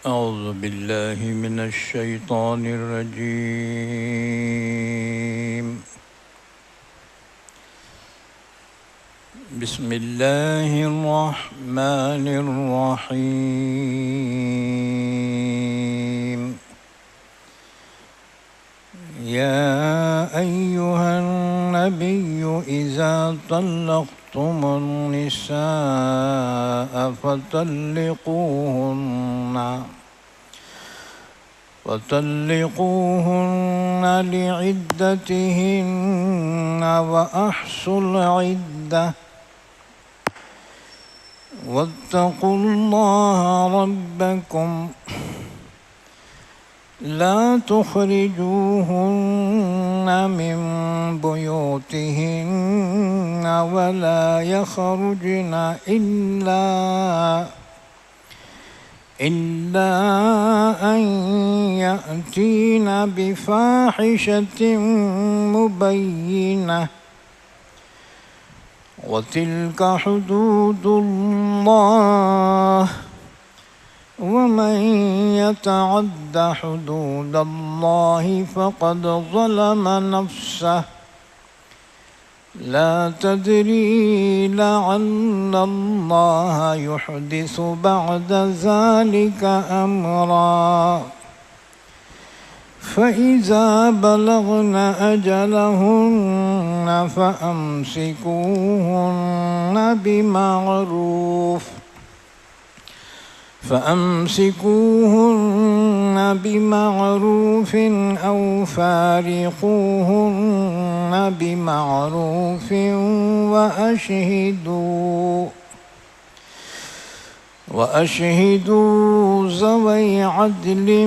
أعوذ بالله من الشيطان الرجيم. بسم الله الرحمن الرحيم. يا أيها النبي إذا طلقتم النساء فطلقوهن لعدتهن وأحصوا العدة واتقوا الله ربكم لا تخرجوهن من بيوتهن ولا يخرجن إلا أن يأتين بفاحشة مبينة وتلك حدود الله ومن يتعد حدود الله فقد ظلم نفسه لا تدري لعل الله يحدث بعد ذلك أمرا فإذا بلغن أجلهن فأمسكوهن بمعروف أو فارقوهن بمعروف وأشهدوا ذوي عدل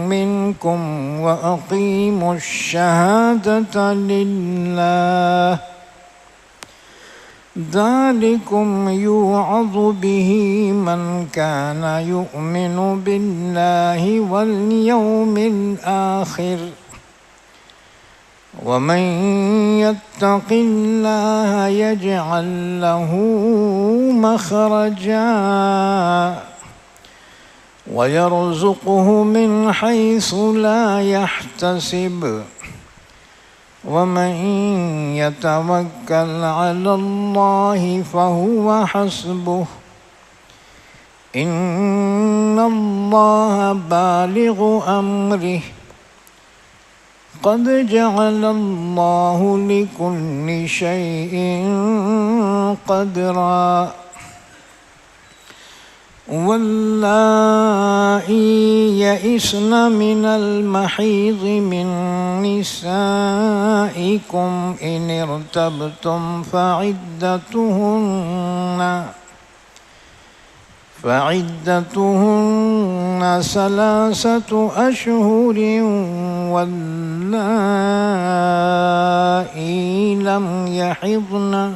منكم وأقيموا الشهادة لله ذلكم يوعظ به من كان يؤمن بالله واليوم الآخر ومن يتق الله يجعل له مخرجا ويرزقه من حيث لا يحتسب ومن يتوكل على الله فهو حسبه إن الله بالغ أمره قد جعل الله لكل شيء قدرا واللائي يئسن من المحيض من نسائكم إن ارتبتم فعدتهن 3 أشهر واللائي لم يحضن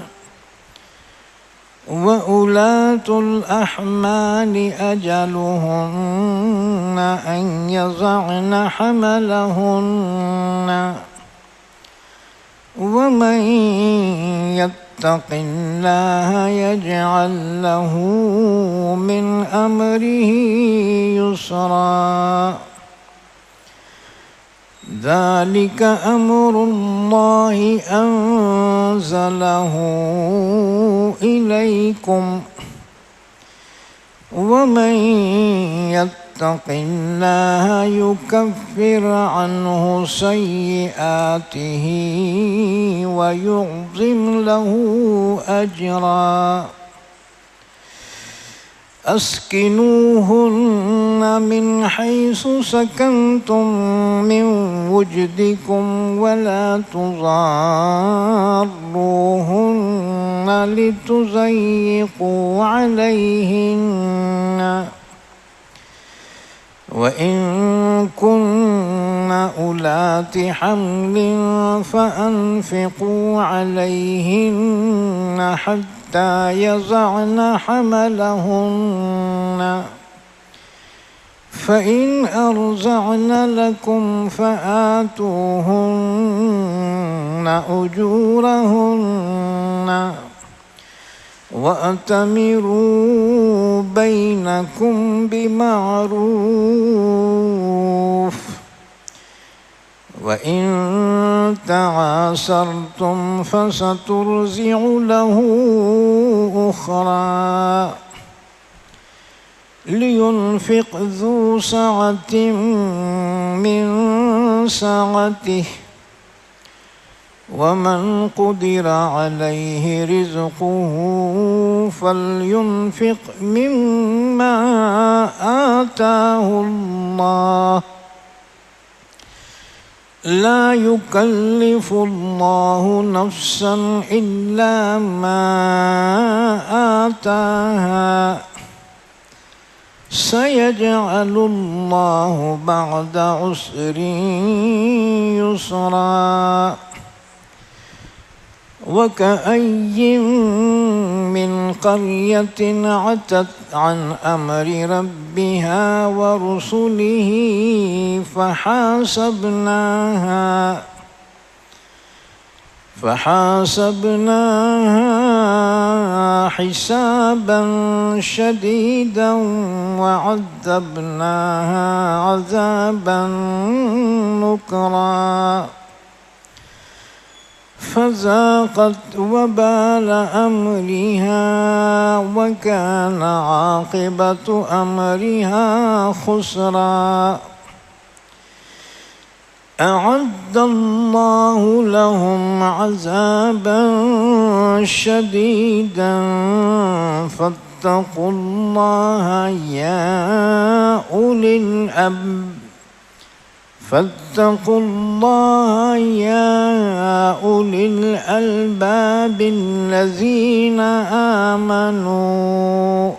وأولاة الأحمال أجلهن أن يضعن حملهن ومن يتق الله يجعل له من أمره يسرا ذلك أمر الله أنزله إليكم ومن يتق الله يكفر عنه سيئاته ويعظم له أجرا أسكنوهن من حيث سكنتم من وجدكم ولا تضاروهن لتضيقوا عليهن وإن كن أولات حمل فأنفقوا عليهن حتى يضعن حملهن فإن أرضعن لكم فآتوهن أجورهن وأتمروا بينكم بمعروف وإن تعاسرتم فسترضع له أخرى لينفق ذو سعة من سعته ومن قدر عليه رزقه فلينفق مما آتاه الله لا يكلف الله نفسا إلا ما آتاها سيجعل الله بعد عسر يسرا وكأي من قرية عتت عن أمر ربها ورسله فحاسبناها حسابا شديدا وعذبناها عذابا نكرا فذاقت وبال أمرها وكان عاقبة أمرها خسرا أعد الله لهم عذابا شديدا فاتقوا الله يا أولي الألباب الذين آمنوا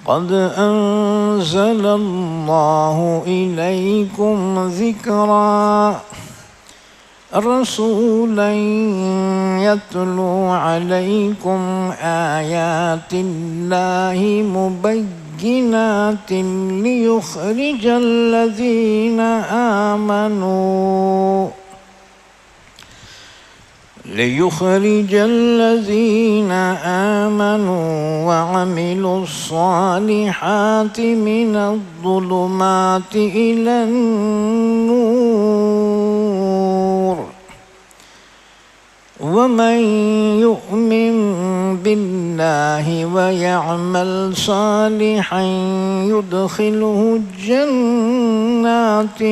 قد أنزل الله إليكم ذكرا رسولا يتلو عليكم آيات الله مبينات ليخرج الذين آمنوا وعملوا الصالحات من الظلمات إلى النور ومن يؤمن بالله ويعمل صالحا يدخله جنات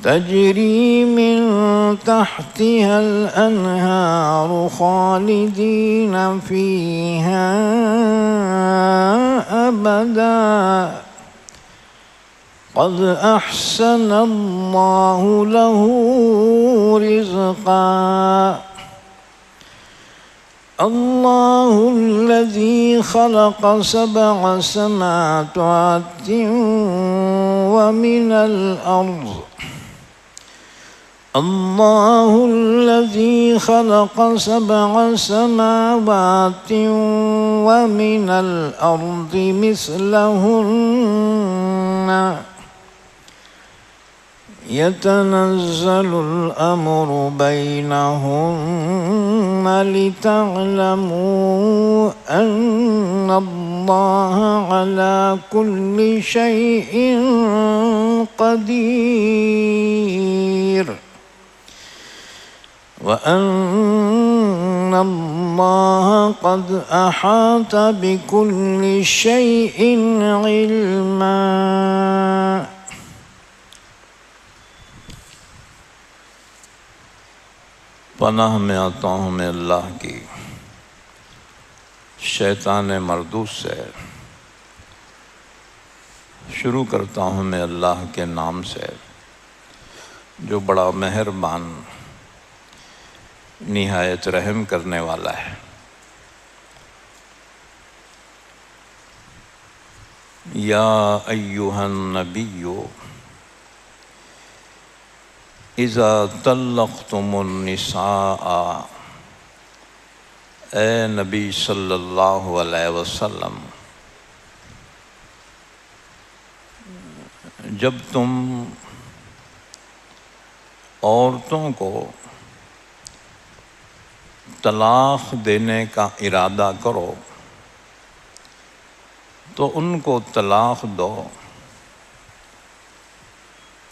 تجري من تحتها الأنهار خالدين فيها أبدا قد أحسن الله له رزقا الله الذي خلق 7 سماوات ومن الأرض الله الذي خلق 7 سماوات ومن الأرض مثلهن يتنزل الأمر بينهن لتعلموا أن الله على كل شيء قدير وأن الله قد أحاط بكل شيء علما پناہ میں آتا ہوں میں اللہ کی شیطان مردود سے شروع کرتا ہوں میں اللہ کے نام سے جو بڑا مہربان نہایت رحم کرنے والا ہے یا ایہا النبی اذا طلقتم النساء اے نبی صلی اللہ علیہ وسلم جب تم عورتوں کو طلاق دینے کا ارادہ کرو تو ان کو طلاق دو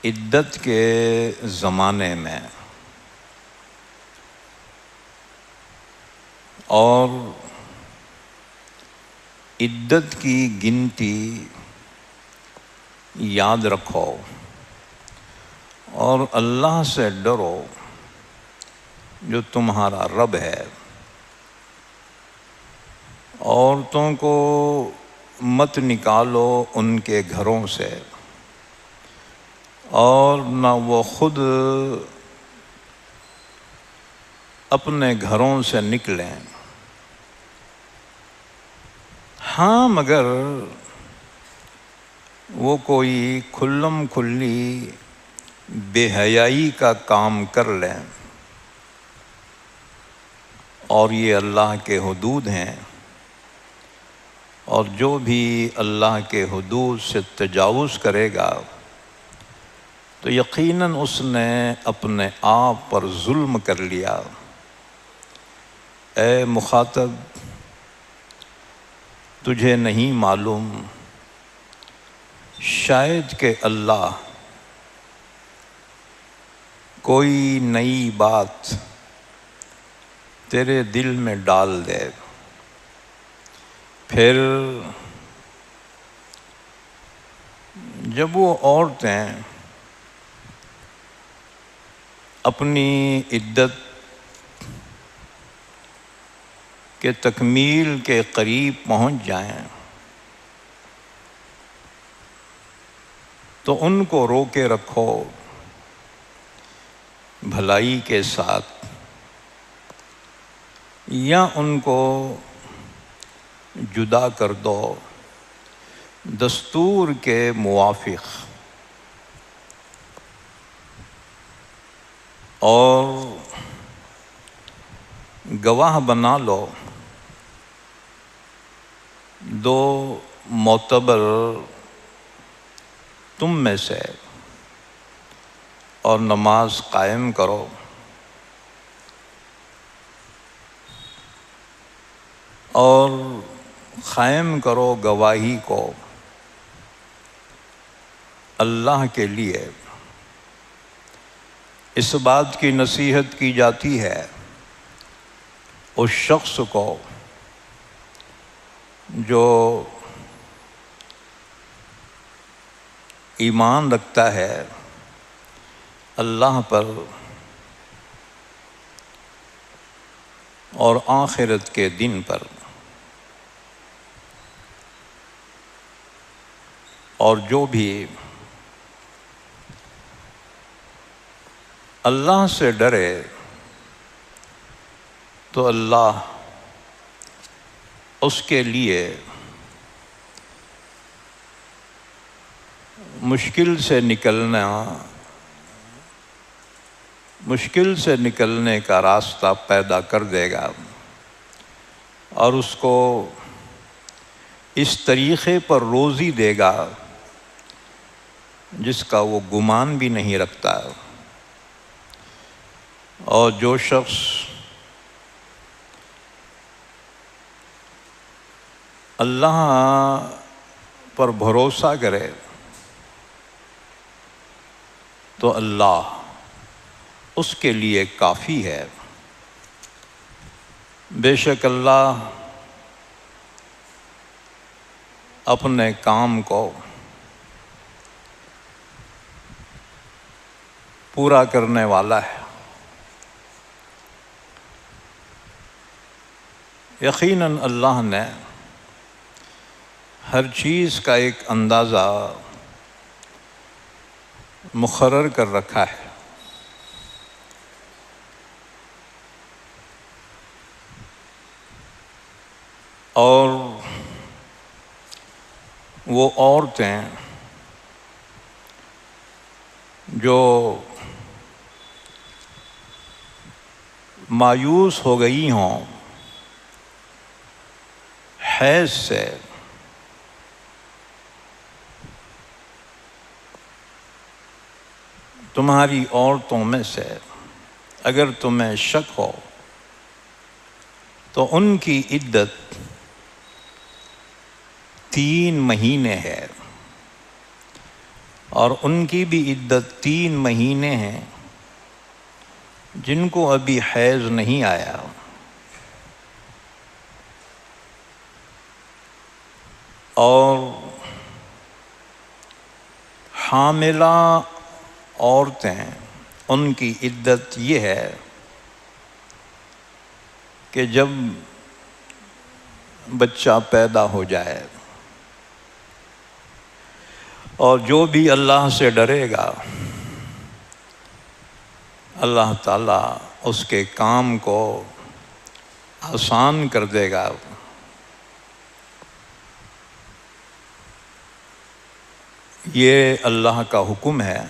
عدت کے زمانے میں، اور عدت کی گنتی یاد رکھو، اور اللہ سے ڈرو جو تمہارا رب ہے۔ عورتوں کو مت نکالو ان کے گھروں سے، اور نہ وہ خود اپنے گھروں سے نکلیں۔ ہاں مگر وہ کوئی کھلم کھلی بے حیائی کا کام کر لیں، اور یہ اللہ کے حدود ہیں، اور جو بھی اللہ کے حدود سے تجاوز کرے گا تو یقیناً اس نے اپنے آپ پر ظلم کر لیا۔ اے مخاطب، تجھے نہیں معلوم شاید کہ اللہ کوئی نئی بات تیرے دل میں ڈال دے، پھر جب وہ عورتیں اپنی عدت کے تکمیل کے قریب پہنچ جائیں تو ان کو روکے رکھو بھلائی کے ساتھ، یا ان کو جدا کر دو دستور کے موافق، اور گواہ بنا لو دو معتبر تم میں سے، اور نماز قائم کرو۔ اور قائم کرو گواہی کو اللہ کے لیے۔ اس بات کی نصیحت کی جاتی ہے اس شخص کو جو ایمان رکھتا ہے اللہ پر اور آخرت کے دن پر، اور جو بھی اللہ سے ڈرے تو اللہ اس کے لیے مشکل سے نکلنے کا راستہ پیدا کر دے گا، اور اس کو اس طریقے پر روزی دے گا جس کا وہ گمان بھی نہیں رکھتا۔ اور جو شخص اللہ پر بھروسہ کرے تو اللہ اس کے لیے کافی ہے۔ بے شک اللہ اپنے کام کو پورا کرنے والا ہے۔ یقیناً اللہ نے ہر چیز کا ایک اندازہ مقرر کر رکھا ہے، اور وہ عورتیں جو مایوس ہو گئی ہوں حیض سے، تمہاری عورتوں میں سے اگر تمہیں شک ہو تو ان کی عدت 3 مہینے ہے، اور ان کی بھی عدت 3 مہینے ہیں جن کو ابھی حیض نہیں آیا۔ اور حاملہ عورتیں، ان کی عدت یہ ہے کہ جب بچہ پیدا ہو جائے، اور جو بھی اللہ سے ڈرے گا اللہ تعالیٰ اس کے کام کو آسان کر دے گا۔ یہ اللہ کا حکم ہے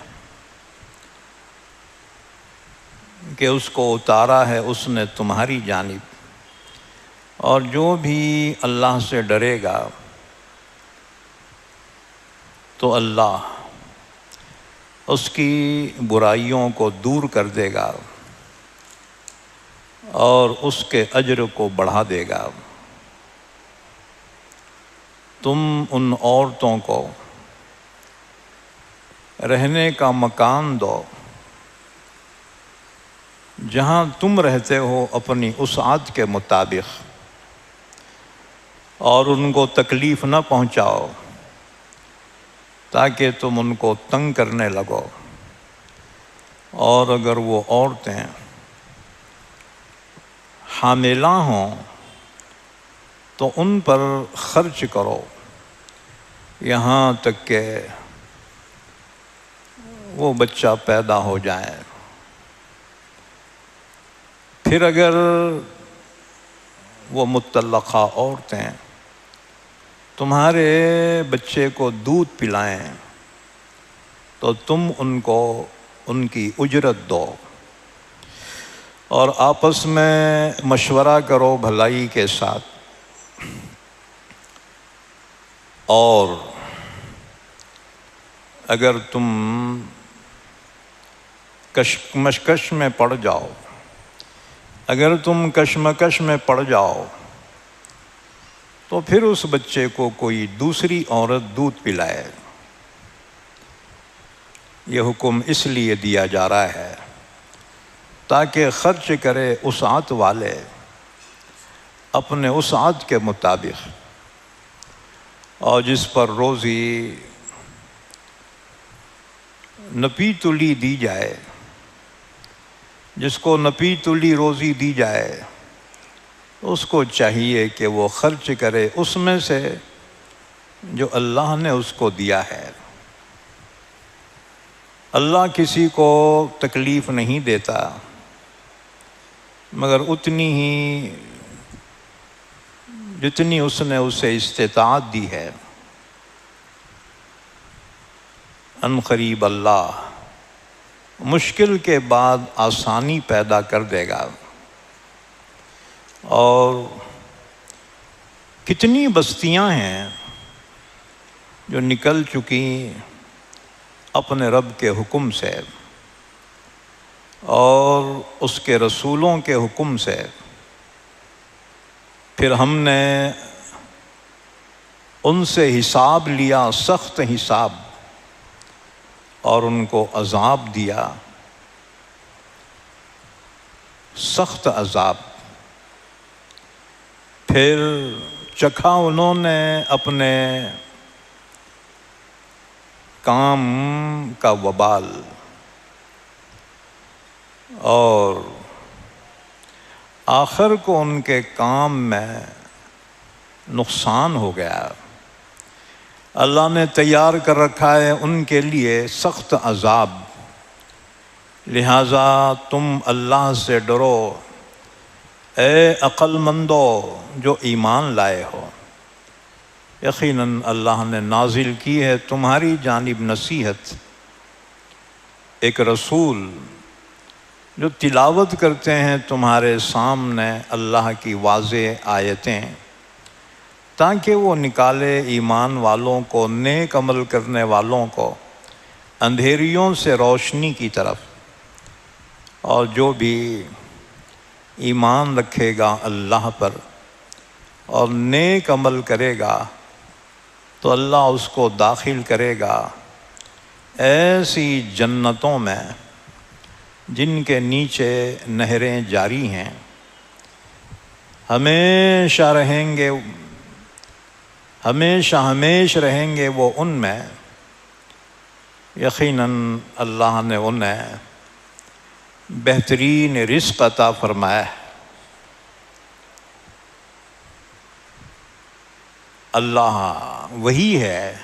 کہ اس کو اتارا ہے اس نے تمہاری جانب، اور جو بھی اللہ سے ڈرے گا تو اللہ اس کی برائیوں کو دور کر دے گا اور اس کے اجر کو بڑھا دے گا۔ تم ان عورتوں کو رہنے کا مکان دو جہاں تم رہتے ہو اپنی وسعت کے مطابق، اور ان کو تکلیف نہ پہنچاؤ تاکہ تم ان کو تنگ کرنے لگو۔ اور اگر وہ عورتیں حاملہ ہوں تو ان پر خرچ کرو یہاں تک کہ وہ بچہ پیدا ہو جائے۔ پھر اگر وہ مطلقہ عورتیں تمہارے بچے کو دودھ پلائیں تو تم ان کو ان کی اجرت دو، اور آپس میں مشورہ کرو بھلائی کے ساتھ۔ اور اگر تم کشمکش میں پڑ جاؤ، اگر تم کشمکش میں پڑ جاؤ تو پھر اس بچے کو کوئی دوسری عورت دودھ پلائے۔ یہ حکم اس لیے دیا جا رہا ہے تاکہ خرچ کرے وسعت والے اپنے وسعت کے مطابق، اور جس پر روزی نپی تلی دی جائے، جس کو نپی تلی روزی دی جائے اس کو چاہیے کہ وہ خرچ کرے اس میں سے جو اللہ نے اس کو دیا ہے۔ اللہ کسی کو تکلیف نہیں دیتا مگر اتنی ہی جتنی اس نے اسے استطاعت دی ہے۔ ان قریب اللہ مشکل کے بعد آسانی پیدا کر دے گا۔ اور کتنی بستیاں ہیں جو نکل چکی اپنے رب کے حکم سے اور اس کے رسولوں کے حکم سے، پھر ہم نے ان سے حساب لیا، سخت حساب، اور ان کو عذاب دیا، سخت عذاب۔ پھر چکھا انہوں نے اپنے کام کا وبال، اور آخر کو ان کے کام میں نقصان ہو گیا۔ اللہ نے تیار کر رکھا ہے ان کے لیے سخت عذاب، لہٰذا تم اللہ سے ڈرو اے عقل مندو جو ایمان لائے ہو۔ یقیناً اللہ نے نازل کی ہے تمہاری جانب نصیحت، ایک رسول جو تلاوت کرتے ہیں تمہارے سامنے اللہ کی واضح آیتیں، تاکہ وہ نکالے ایمان والوں کو، نیک عمل کرنے والوں کو اندھیریوں سے روشنی کی طرف، اور جو بھی ایمان رکھے گا اللہ پر اور نیک عمل کرے گا تو اللہ اس کو داخل کرے گا ایسی جنتوں میں جن کے نیچے نہریں جاری ہیں، ہمیشہ رہیں گے، ہمیشہ رہیں گے وہ ان میں۔ یقیناً اللہ نے انہیں بہترین رزق عطا فرمایا ہے۔ اللہ وہی ہے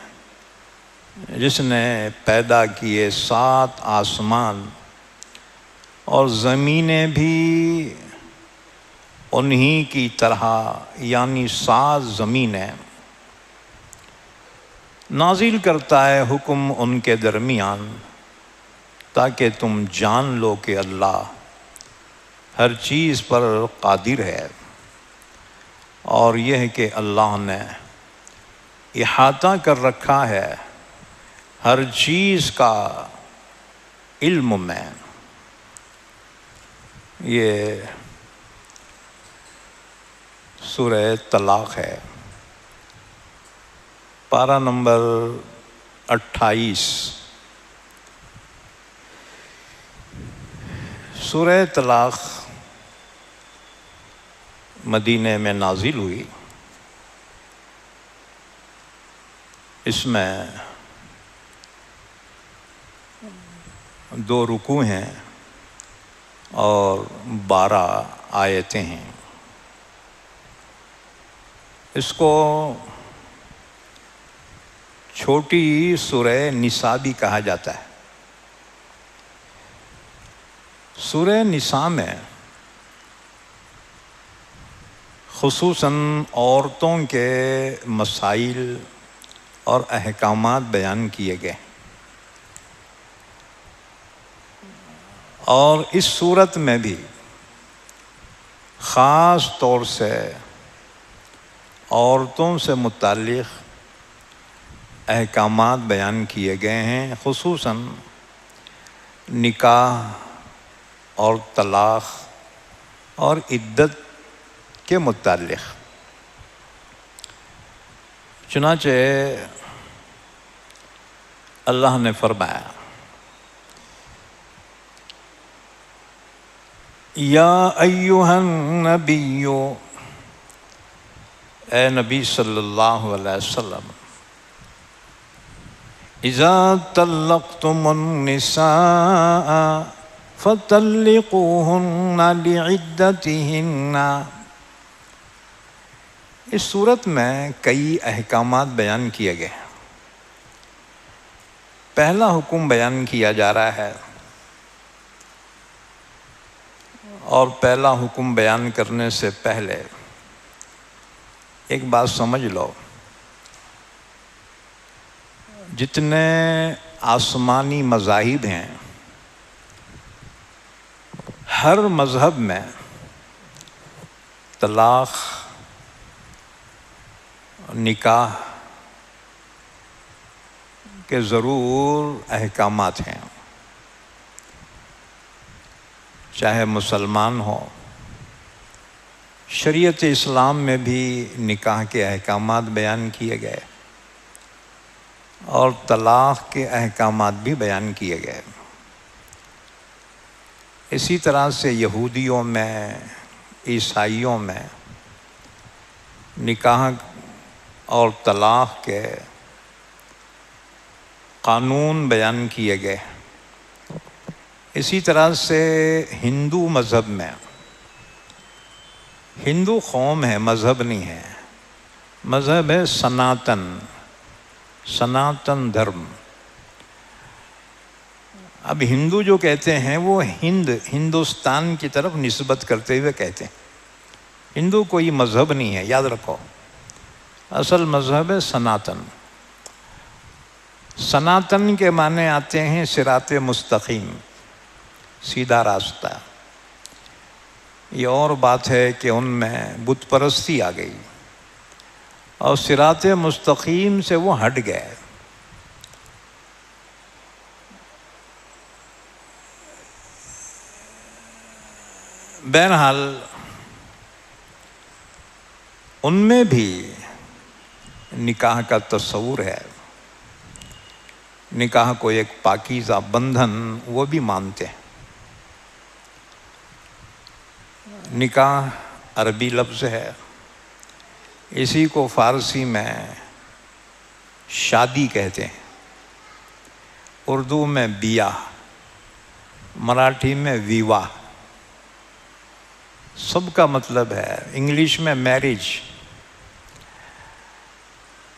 جس نے پیدا کیے 7 آسمان اور زمینیں بھی انہی کی طرح، یعنی 7 زمینیں نازل کرتا ہے حکم ان کے درمیان، تاکہ تم جان لو کہ اللہ ہر چیز پر قادر ہے، اور یہ کہ اللہ نے احاطہ کر رکھا ہے ہر چیز کا علم میں۔ یہ سورہ طلاق ہے، پارہ نمبر 28۔ سورہ طلاق مدینے میں نازل ہوئی۔ اس میں 2 رکوع ہیں اور 12 آیتیں ہیں۔ اس کو چھوٹی سورہ نساء بھی کہا جاتا ہے۔ سورہ نساء میں خصوصاً عورتوں کے مسائل اور احکامات بیان کیے گئے، اور اس صورت میں بھی خاص طور سے عورتوں سے متعلق احکامات بیان کیے گئے ہیں، خصوصاً نکاح اور طلاق اور عدت کے متعلق۔ چنانچہ اللہ نے فرمایا، یا ایھا النبی، اے نبی صلی اللہ علیہ وسلم، اذا طلقتم النساء فطلقوہن لعدتہن۔ اس صورت میں کئی احکامات بیان کیے گئے۔ پہلا حکم بیان کیا جا رہا ہے، اور پہلا حکم بیان کرنے سے پہلے ایک بات سمجھ لو، جتنے آسمانی مذاہب ہیں، ہر مذہب میں طلاق، نکاح کے ضرور احکامات ہیں، چاہے مسلمان ہو۔ شریعت اسلام میں بھی نکاح کے احکامات بیان کیے گئے اور طلاق کے احکامات بھی بیان کیے گئے۔ اسی طرح سے یہودیوں میں، عیسائیوں میں نکاح اور طلاق کے قانون بیان کیے گئے۔ اسی طرح سے ہندو مذہب میں، ہندو قوم ہے، مذہب نہیں ہے، مذہب ہے سناتن دھرم۔ اب ہندو جو کہتے ہیں وہ ہندوستان کی طرف نسبت کرتے ہوئے کہتے ہیں، ہندو کوئی مذہب نہیں ہے، یاد رکھو، اصل مذہب ہے سناتن۔ سناتن کے معنی آتے ہیں صراط مستقیم، سیدھا راستہ۔ یہ اور بات ہے کہ ان میں بت پرستی آ گئی اور صراط مستقیم سے وہ ہٹ گئے۔ بہرحال ان میں بھی نکاح کا تصور ہے، نکاح کو ایک پاکیزہ بندھن وہ بھی مانتے ہیں۔ نکاح عربی لفظ ہے، اسی کو فارسی میں شادی کہتے ہیں، اردو میں بیاہ، مراٹھی میں ویواہ، سب کا مطلب ہے، انگلش میں میرج۔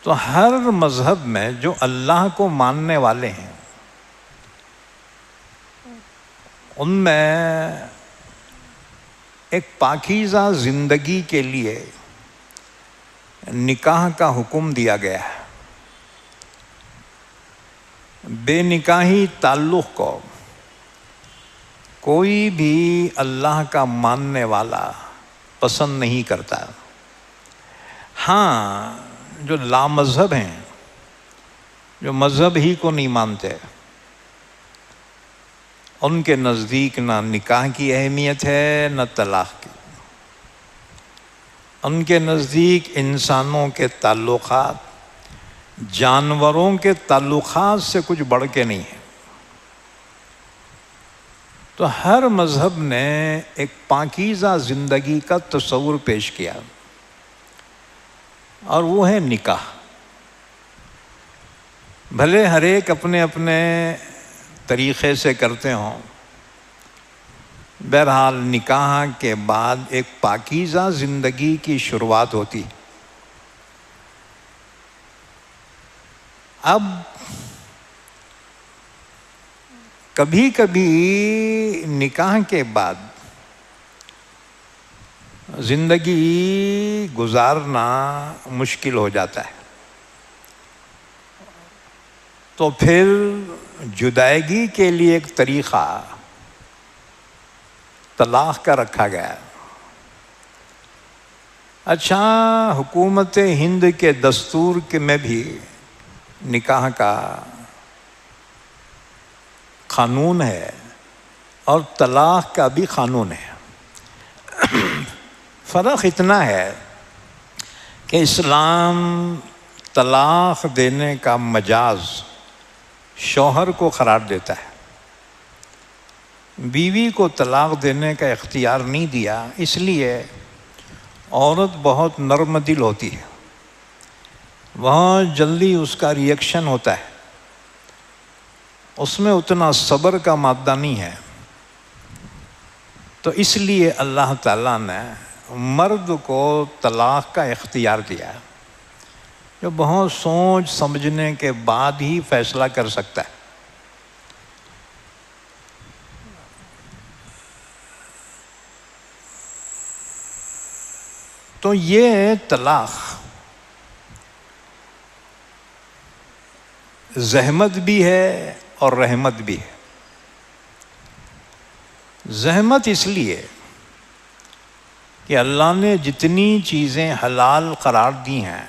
تو ہر مذہب میں جو اللہ کو ماننے والے ہیں ان میں ایک پاکیزہ زندگی کے لیے نکاح کا حکم دیا گیا ہے۔ بے نکاحی تعلق کو کوئی بھی اللہ کا ماننے والا پسند نہیں کرتا۔ ہاں، جو لامذہب ہیں، جو مذہب ہی کو نہیں مانتے، ان کے نزدیک نہ نکاح کی اہمیت ہے نہ طلاق کی۔ ان کے نزدیک انسانوں کے تعلقات جانوروں کے تعلقات سے کچھ بڑھ کے نہیں ہیں۔ تو ہر مذہب نے ایک پاکیزہ زندگی کا تصور پیش کیا، اور وہ ہے نکاح۔ بھلے ہر ایک اپنے اپنے طریقے سے کرتے ہوں، بہرحال نکاح کے بعد ایک پاکیزہ زندگی کی شروعات ہوتی۔ اب کبھی کبھی نکاح کے بعد زندگی گزارنا مشکل ہو جاتا ہے، تو پھر جدائیگی کے لیے ایک طریقہ طلاق کا رکھا گیا۔ اچھا، حکومت ہند کے دستور کے میں بھی نکاح کا قانون ہے اور طلاق کا بھی قانون ہے۔ فرق اتنا ہے کہ اسلام طلاق دینے کا مجاز شوہر کو قرار دیتا ہے، بیوی کو طلاق دینے کا اختیار نہیں دیا۔ اس لیے عورت بہت نرم دل ہوتی ہے، بہت جلدی اس کا ریئیکشن ہوتا ہے، اس میں اتنا صبر کا مادہ نہیں ہے۔ تو اس لیے اللہ تعالیٰ نے مرد کو طلاق کا اختیار دیا، جو بہت سوچ سمجھنے کے بعد ہی فیصلہ کر سکتا ہے۔ تو یہ طلاق زحمت بھی ہے اور رحمت بھی ہے۔ زحمت اس لیے کہ اللہ نے جتنی چیزیں حلال قرار دی ہیں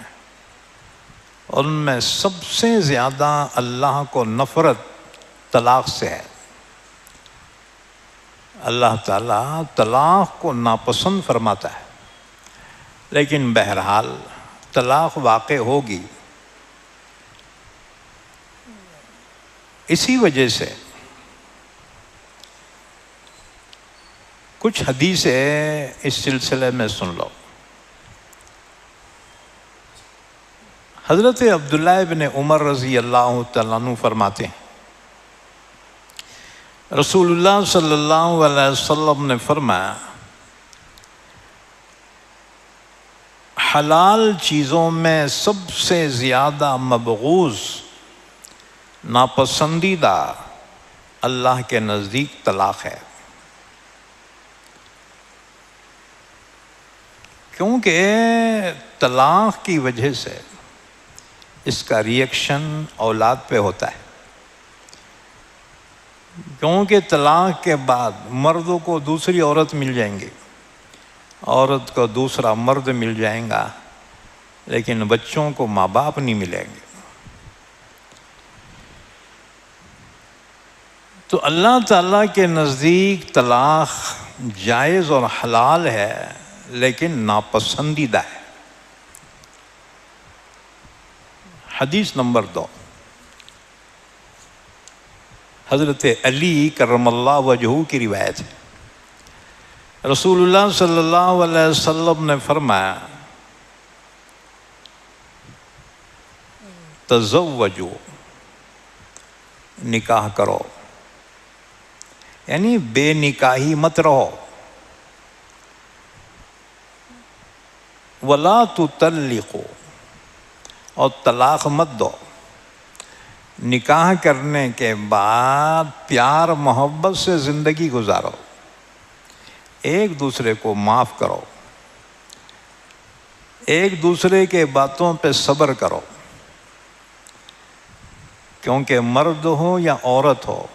ان میں سب سے زیادہ اللہ کو نفرت طلاق سے ہے۔ اللہ تعالیٰ طلاق کو ناپسند فرماتا ہے، لیکن بہرحال طلاق واقع ہوگی۔ اسی وجہ سے کچھ حدیثیں اس سلسلے میں سن لو۔ حضرت عبداللہ ابن عمر رضی اللہ تعالیٰ عنہ فرماتے ہیں، رسول اللہ صلی اللہ علیہ وسلم نے فرمایا، حلال چیزوں میں سب سے زیادہ مبغوض، ناپسندیدہ اللہ کے نزدیک طلاق ہے، کیونکہ طلاق کی وجہ سے اس کا ریئیکشن اولاد پہ ہوتا ہے۔ کیونکہ طلاق کے بعد مردوں کو دوسری عورت مل جائیں گی، عورت کو دوسرا مرد مل جائیں گا، لیکن بچوں کو ماں باپ نہیں ملیں گے۔ تو اللہ تعالیٰ کے نزدیک طلاق جائز اور حلال ہے لیکن ناپسندیدہ ہے۔ حدیث نمبر 2، حضرت علی کرم اللہ وجہہ کی روایت ہے۔ رسول اللہ صلی اللہ علیہ وسلم نے فرمایا تزوجو، نکاح کرو، یعنی بے نکاحی مت رہو، ولا تطلقو، اور طلاق مت دو۔ نکاح کرنے کے بعد پیار محبت سے زندگی گزارو، ایک دوسرے کو معاف کرو، ایک دوسرے کے باتوں پہ صبر کرو، کیونکہ مرد ہو یا عورت ہو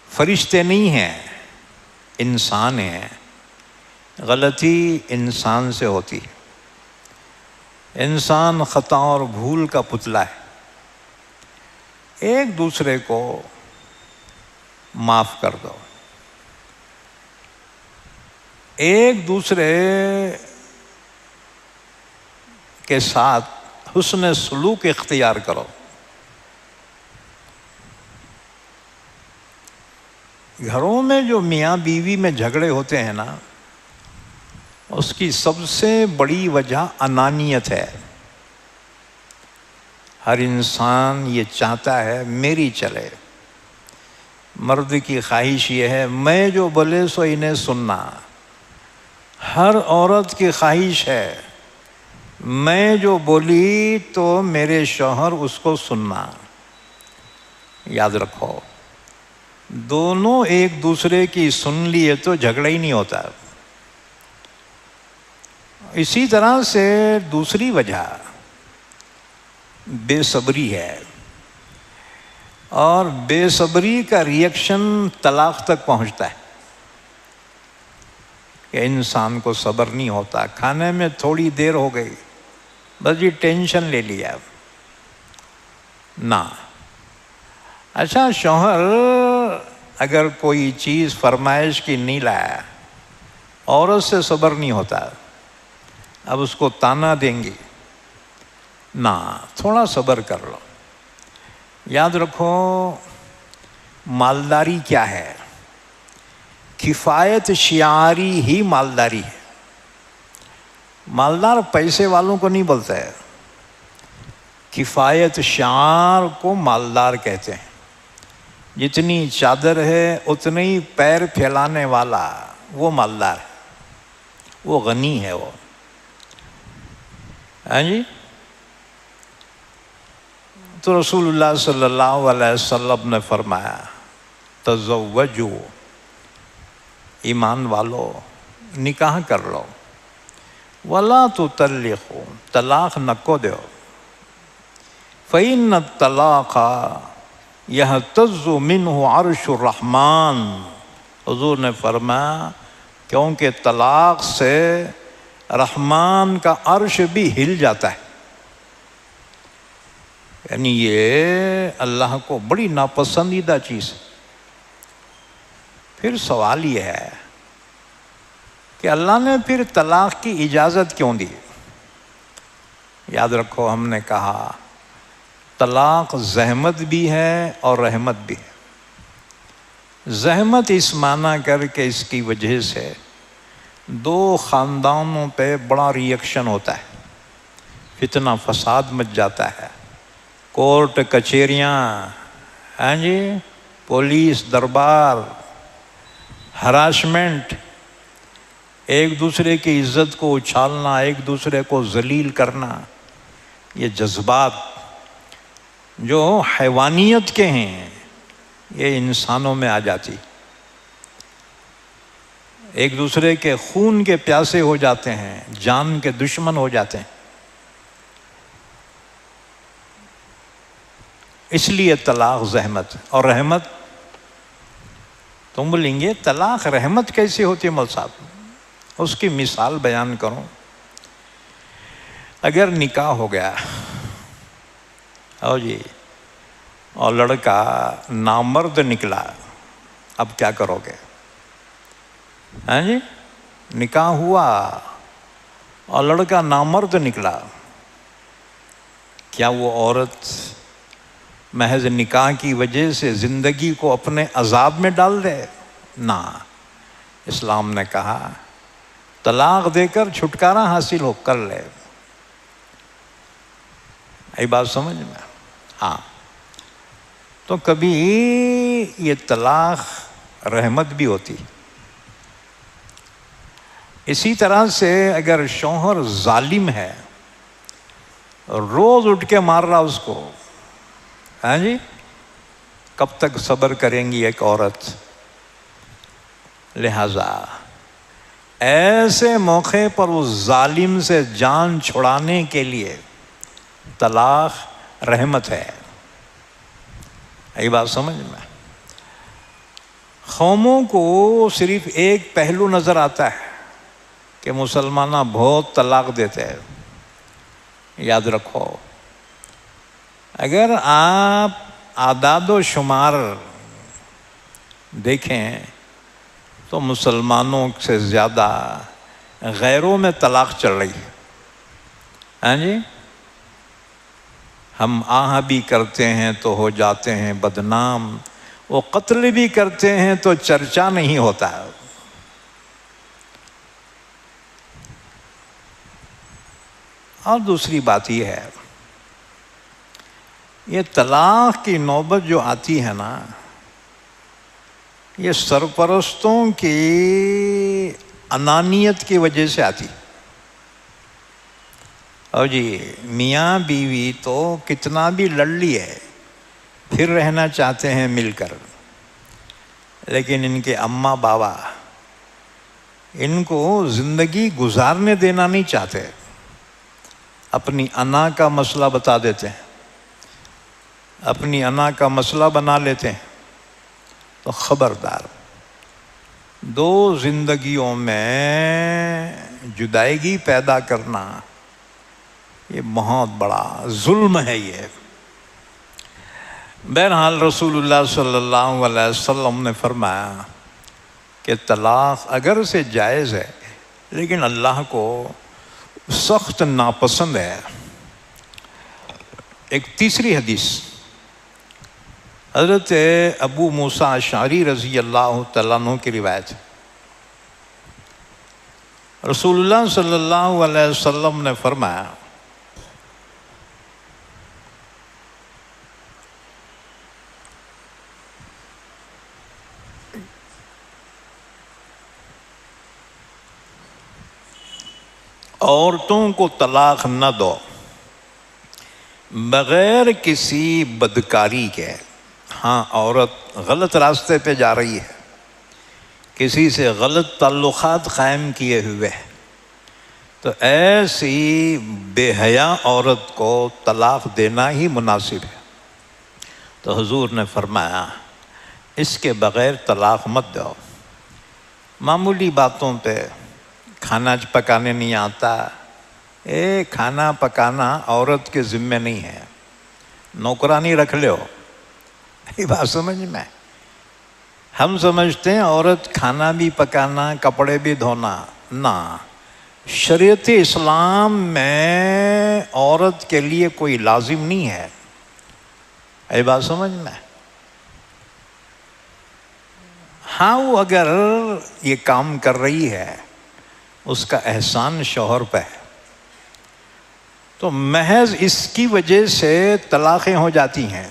فرشتے نہیں ہیں، انسان ہیں، غلطی انسان سے ہوتی ہے، انسان خطا اور بھول کا پتلا ہے۔ ایک دوسرے کو معاف کر دو، ایک دوسرے کے ساتھ حسن سلوک اختیار کرو۔ گھروں میں جو میاں بیوی میں جھگڑے ہوتے ہیں نا، اس کی سب سے بڑی وجہ انانیت ہے۔ ہر انسان یہ چاہتا ہے میری چلے، مرد کی خواہش یہ ہے میں جو بولے سو انہیں سننا، ہر عورت کی خواہش ہے میں جو بولی تو میرے شوہر اس کو سننا۔ یاد رکھو، دونوں ایک دوسرے کی سن لیے تو جھگڑا ہی نہیں ہوتا۔ اسی طرح سے دوسری وجہ بے صبری ہے، اور بے صبری کا ریئیکشن طلاق تک پہنچتا ہے کہ انسان کو صبر نہیں ہوتا، کھانے میں تھوڑی دیر ہو گئی بس یہ ٹینشن لے لیا نہ۔ اچھا، شوہر اگر کوئی چیز فرمائش کی نہیں لایا، عورت سے صبر نہیں ہوتا، اب اس کو تانا دیں گی نہ، تھوڑا صبر کر لو۔ یاد رکھو، مالداری کیا ہے؟ کفایت شعاری ہی مالداری ہے۔ مالدار پیسے والوں کو نہیں بولتا ہے، کفایت شعار کو مالدار کہتے ہیں۔ جتنی چادر ہے اتنے ہی پیر پھیلانے والا وہ مالدار ہے، وہ غنی ہے وہ۔ ہاں جی، تو رسول اللہ صلی اللہ علیہ وسلم نے فرمایا تزوجو، ایمان والو نکاح کر لو، ولا تطلقو، طلاق نہ کو دو، فإن الطلاق یہتز منہ عرش الرحمن، حضور نے فرمایا کیونکہ طلاق سے رحمان کا عرش بھی ہل جاتا ہے، یعنی یہ اللہ کو بڑی ناپسندیدہ چیز ہے۔ پھر سوال یہ ہے کہ اللہ نے پھر طلاق کی اجازت کیوں دی؟ یاد رکھو، ہم نے کہا طلاق زحمت بھی ہے اور رحمت بھی ہے۔ زحمت اس معنی کر کے اس کی وجہ سے دو خاندانوں پہ بڑا ریئیکشن ہوتا ہے، فتنہ فساد مچ جاتا ہے، کورٹ کچہریاں، ہاں جی، پولیس دربار، ہراسمنٹ، ایک دوسرے کی عزت کو اچھالنا، ایک دوسرے کو ذلیل کرنا، یہ جذبات جو حیوانیت کے ہیں یہ انسانوں میں آ جاتی، ایک دوسرے کے خون کے پیاسے ہو جاتے ہیں، جان کے دشمن ہو جاتے ہیں۔ اس لیے طلاق زحمت اور رحمت۔ تم بولیں گے طلاق رحمت کیسے ہوتی ہے مول صاحب؟ اس کی مثال بیان کروں۔ اگر نکاح ہو گیا اور جی، اور لڑکا نامرد نکلا، اب کیا کرو گے؟ ہاں جی، نکاح ہوا اور لڑکا نامرد نکلا، کیا وہ عورت محض نکاح کی وجہ سے زندگی کو اپنے عذاب میں ڈال دے؟ نہ، اسلام نے کہا طلاق دے کر چھٹکارا حاصل ہو کر لے۔ یہ بات سمجھ میں؟ ہاں، تو کبھی یہ طلاق رحمت بھی ہوتی۔ اسی طرح سے اگر شوہر ظالم ہے، روز اٹھ کے مار رہا اس کو، ہاں جی، کب تک صبر کریں گی ایک عورت؟ لہذا ایسے موقع پر اس ظالم سے جان چھڑانے کے لیے طلاق رحمت ہے۔ یہ بات سمجھ میں؟ قوموں کو صرف ایک پہلو نظر آتا ہے کہ مسلمانہ بہت طلاق دیتے ہیں۔ یاد رکھو، اگر آپ اعداد و شمار دیکھیں تو مسلمانوں سے زیادہ غیروں میں طلاق چل رہی ہے۔ ہاں جی، ہم آہ بھی کرتے ہیں تو ہو جاتے ہیں بدنام، وہ قتل بھی کرتے ہیں تو چرچا نہیں ہوتا۔ اور دوسری بات یہ ہے، یہ طلاق کی نوبت جو آتی ہے نا، یہ سرپرستوں کی انانیت کی وجہ سے آتی۔ اور جی میاں بیوی تو کتنا بھی لڑ لیے پھر رہنا چاہتے ہیں مل کر، لیکن ان کے اماں بابا ان کو زندگی گزارنے دینا نہیں چاہتے، اپنی انا کا مسئلہ بتا دیتے ہیں، اپنی انا کا مسئلہ بنا لیتے ہیں۔ تو خبردار، دو زندگیوں میں جدائیگی پیدا کرنا یہ بہت بڑا ظلم ہے۔ یہ بہرحال رسول اللہ صلی اللہ علیہ وسلم نے فرمایا کہ طلاق اگر سے جائز ہے لیکن اللہ کو سخت ناپسند ہے۔ ایک تیسری حدیث حضرت ابو موسیٰ اشعری رضی اللہ تعالیٰ عنہ کی روایت، رسول اللہ صلی اللہ علیہ وسلم نے فرمایا عورتوں کو طلاق نہ دو بغیر کسی بدکاری کے۔ ہاں، عورت غلط راستے پہ جا رہی ہے، کسی سے غلط تعلقات قائم کیے ہوئے ہے، تو ایسی بے حیا عورت کو طلاق دینا ہی مناسب ہے۔ تو حضور نے فرمایا اس کے بغیر طلاق مت دو۔ معمولی باتوں پہ کھانا پکانے نہیں آتا، کھانا پکانا عورت کے ذمہ نہیں ہے، نوکرانی رکھ لو۔ یہ بات سمجھ میں؟ ہم سمجھتے ہیں عورت کھانا بھی پکانا، کپڑے بھی دھونا، نہ، شریعت اسلام میں عورت کے لیے کوئی لازم نہیں ہے۔ یہ بات سمجھ میں؟ ہاں، وہ اگر یہ کام کر رہی ہے اس کا احسان شوہر پہ ہے، تو محض اس کی وجہ سے طلاقیں ہو جاتی ہیں۔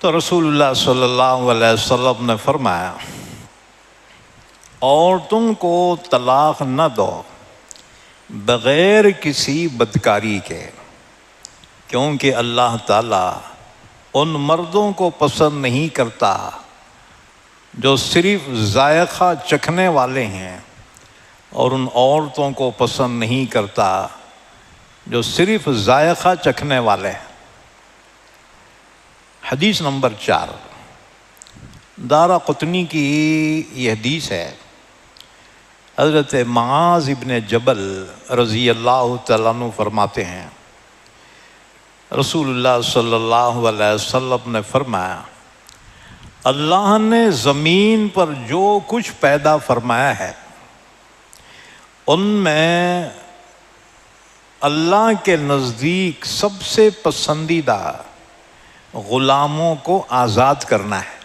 تو رسول اللہ صلی اللہ علیہ وسلم نے فرمایا عورتوں کو طلاق نہ دو بغیر کسی بدکاری کے، کیونکہ اللہ تعالیٰ ان مردوں کو پسند نہیں کرتا جو صرف ذائقہ چکھنے والے ہیں، اور ان عورتوں کو پسند نہیں کرتا جو صرف ذائقہ چکھنے والے ہیں۔ حدیث نمبر 4 دارقطنی کی یہ حدیث ہے۔ حضرت معاذ ابن جبل رضی اللہ تعالیٰ عنہ فرماتے ہیں رسول اللہ صلی اللہ علیہ وسلم نے فرمایا اللہ نے زمین پر جو کچھ پیدا فرمایا ہے ان میں اللہ کے نزدیک سب سے پسندیدہ غلاموں کو آزاد کرنا ہے۔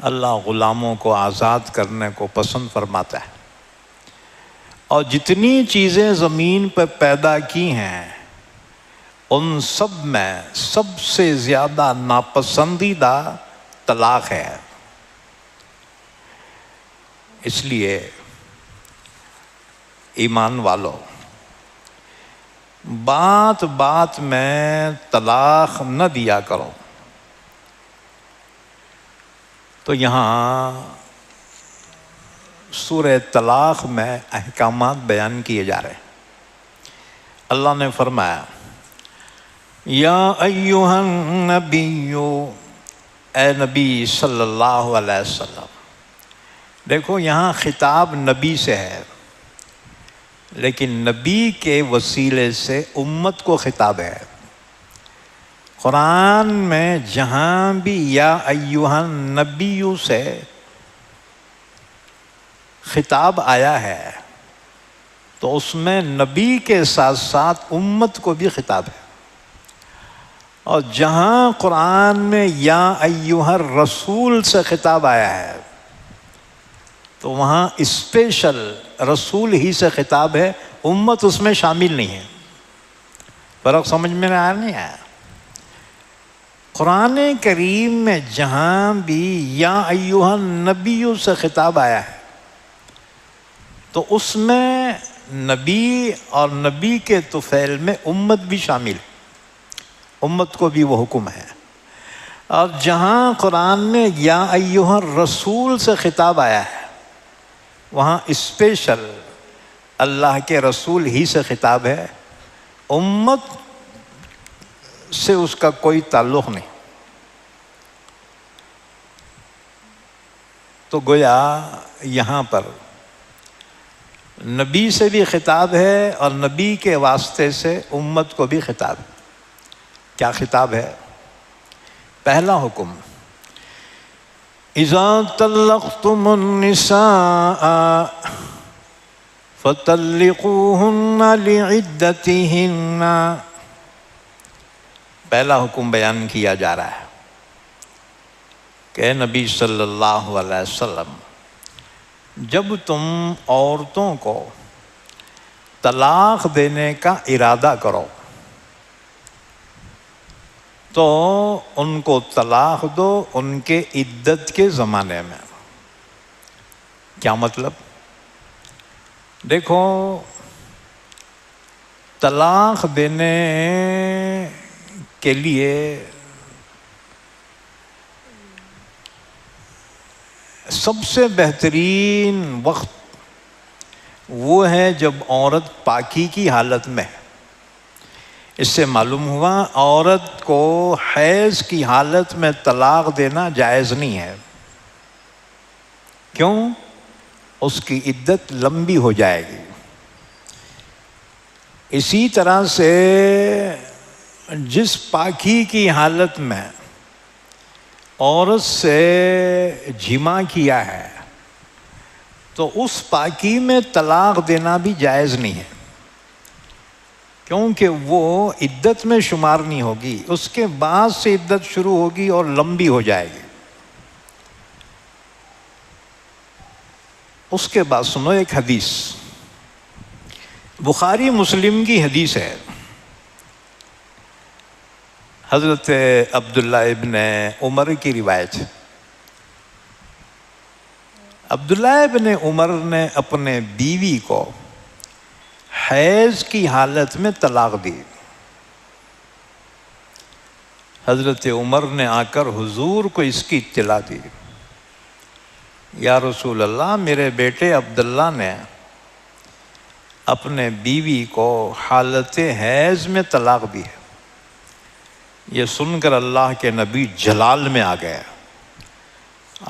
اللہ غلاموں کو آزاد کرنے کو پسند فرماتا ہے، اور جتنی چیزیں زمین پر پیدا کی ہیں ان سب میں سب سے زیادہ ناپسندیدہ طلاق ہے۔ اس لیے ایمان والو، بات بات میں طلاق نہ دیا کرو۔ تو یہاں سورہ طلاق میں احکامات بیان کیے جا رہے ہیں۔ اللہ نے فرمایا یا ایھا النبی، اے نبی صلی اللہ علیہ وسلم۔ دیکھو یہاں خطاب نبی سے ہے، لیکن نبی کے وسیلے سے امت کو خطاب ہے۔ قرآن میں جہاں بھی یا ایھا النبی سے خطاب آیا ہے تو اس میں نبی کے ساتھ ساتھ امت کو بھی خطاب ہے، اور جہاں قرآن میں یا ایھا الرسول سے خطاب آیا ہے تو وہاں اسپیشل رسول ہی سے خطاب ہے، امت اس میں شامل نہیں ہے۔ فرق سمجھ میں آیا نہیں آیا؟ قرآن کریم میں جہاں بھی یا ایھا النبی سے خطاب آیا ہے تو اس میں نبی اور نبی کے طفیل میں امت بھی شامل ہے، امت کو بھی وہ حکم ہے۔ اور جہاں قرآن میں یا ایھا الرسول سے خطاب آیا ہے وہاں اسپیشل اللہ کے رسول ہی سے خطاب ہے، امت سے اس کا کوئی تعلق نہیں۔ تو گویا یہاں پر نبی سے بھی خطاب ہے اور نبی کے واسطے سے امت کو بھی خطاب ہے۔ کیا خطاب ہے؟ پہلا حکم اذا طلقتم النساء فطلقوهن لعدتهن، پہلا حکم بیان کیا جا رہا ہے کہ نبی صلی اللہ علیہ وسلم جب تم عورتوں کو طلاق دینے کا ارادہ کرو تو ان کو طلاق دو ان کے عدت کے زمانے میں۔ کیا مطلب؟ دیکھو طلاق دینے کے لیے سب سے بہترین وقت وہ ہے جب عورت پاکی کی حالت میں ہے۔ اس سے معلوم ہوا عورت کو حیض کی حالت میں طلاق دینا جائز نہیں ہے۔ کیوں؟ اس کی عدت لمبی ہو جائے گی۔ اسی طرح سے جس پاکی کی حالت میں عورت سے جمع کیا ہے تو اس پاکی میں طلاق دینا بھی جائز نہیں ہے، کیونکہ وہ عدت میں شمار نہیں ہوگی، اس کے بعد سے عدت شروع ہوگی اور لمبی ہو جائے گی۔ اس کے بعد سنو ایک حدیث، بخاری مسلم کی حدیث ہے، حضرت عبداللہ ابن عمر کی روایت ہے۔ عبداللہ ابن عمر نے اپنے بیوی کو حیض کی حالت میں طلاق دی۔ حضرت عمر نے آ کر حضور کو اس کی اطلاع دی، یا رسول اللہ میرے بیٹے عبداللہ نے اپنے بیوی کو حالت حیض میں طلاق دی ہے۔ یہ سن کر اللہ کے نبی جلال میں آ گئے۔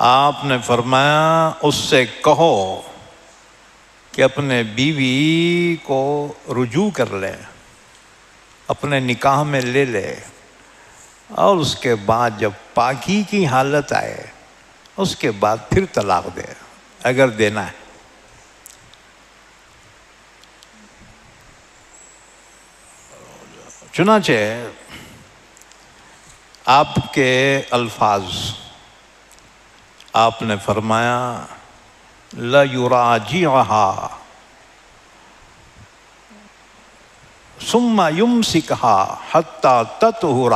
آپ نے فرمایا اس سے کہو کہ اپنے بیوی کو رجوع کر لے، اپنے نکاح میں لے لے، اور اس کے بعد جب پاکی کی حالت آئے اس کے بعد پھر طلاق دے اگر دینا ہے۔ چنانچہ آپ کے الفاظ، آپ نے فرمایا لَيُرَاجِعَهَا ثُمَّ يُمْسِكْهَا حَتَّى تَطْهُرَ۔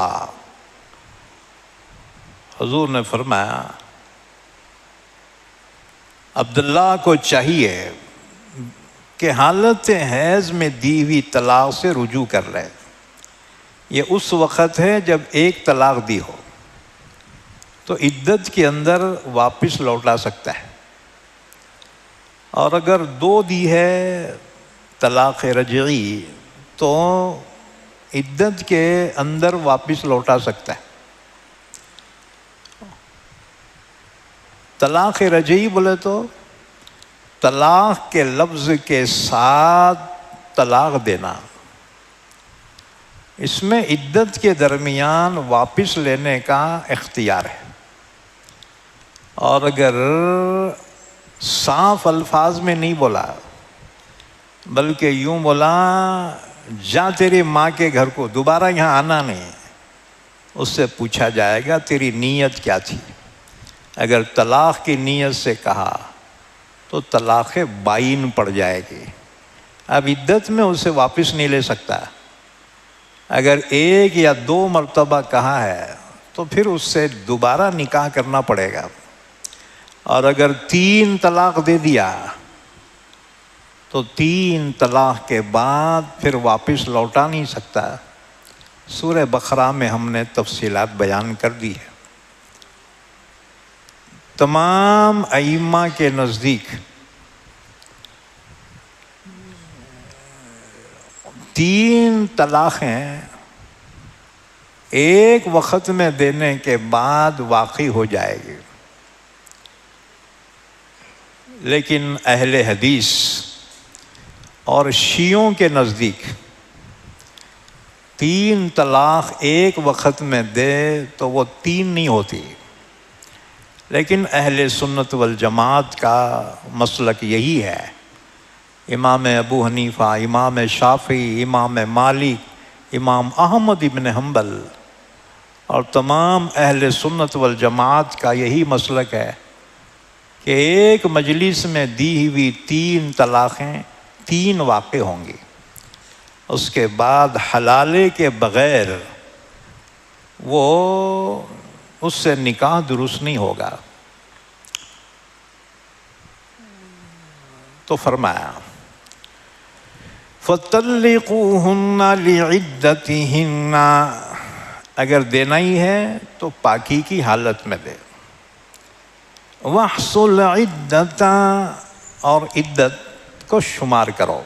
حضور نے فرمایا عبداللہ کو چاہیے کہ حالت حیض میں دی ہوئی طلاق سے رجوع کر لے۔ یہ اس وقت ہے جب ایک طلاق دی ہو تو عدت کے اندر واپس لوٹا سکتا ہے، اور اگر 2 دی ہے طلاق رجعی تو عدت کے اندر واپس لوٹا سکتا ہے۔ طلاق رجعی بولے تو طلاق کے لفظ کے ساتھ طلاق دینا، اس میں عدت کے درمیان واپس لینے کا اختیار ہے۔ اور اگر صاف الفاظ میں نہیں بولا بلکہ یوں بولا جا تیری ماں کے گھر کو، دوبارہ یہاں آنا نہیں، اس سے پوچھا جائے گا تیری نیت کیا تھی۔ اگر طلاق کی نیت سے کہا تو طلاق بائن پڑ جائے گی، اب عدت میں اسے واپس نہیں لے سکتا۔ اگر 1 یا 2 مرتبہ کہا ہے تو پھر اس سے دوبارہ نکاح کرنا پڑے گا، اور اگر 3 طلاق دے دیا تو 3 طلاق کے بعد پھر واپس لوٹا نہیں سکتا۔ سورہ بقرہ میں ہم نے تفصیلات بیان کر دی ہے۔ تمام ائمہ کے نزدیک 3 طلاقیں ایک وقت میں دینے کے بعد واقع ہو جائے گی، لیکن اہل حدیث اور شیعوں کے نزدیک 3 طلاق ایک وقت میں دے تو وہ 3 نہیں ہوتی، لیکن اہل سنت والجماعت کا مسلک یہی ہے۔ امام ابو حنیفہ، امام شافعی، امام مالک، امام احمد ابن حنبل اور تمام اہل سنت والجماعت کا یہی مسلک ہے کہ ایک مجلس میں دی ہوئی 3 طلاقیں 3 واقع ہوں گی، اس کے بعد حلالے کے بغیر وہ اس سے نکاح درست نہیں ہوگا۔ تو فرمایا فَطَلِّقُوهُنَّ لِعِدَّتِهِنَّ، اگر دینا ہی ہے تو پاکی کی حالت میں دے۔ وَاحْصُلْ عِدَّةً، اور عدت کو شمار کرو۔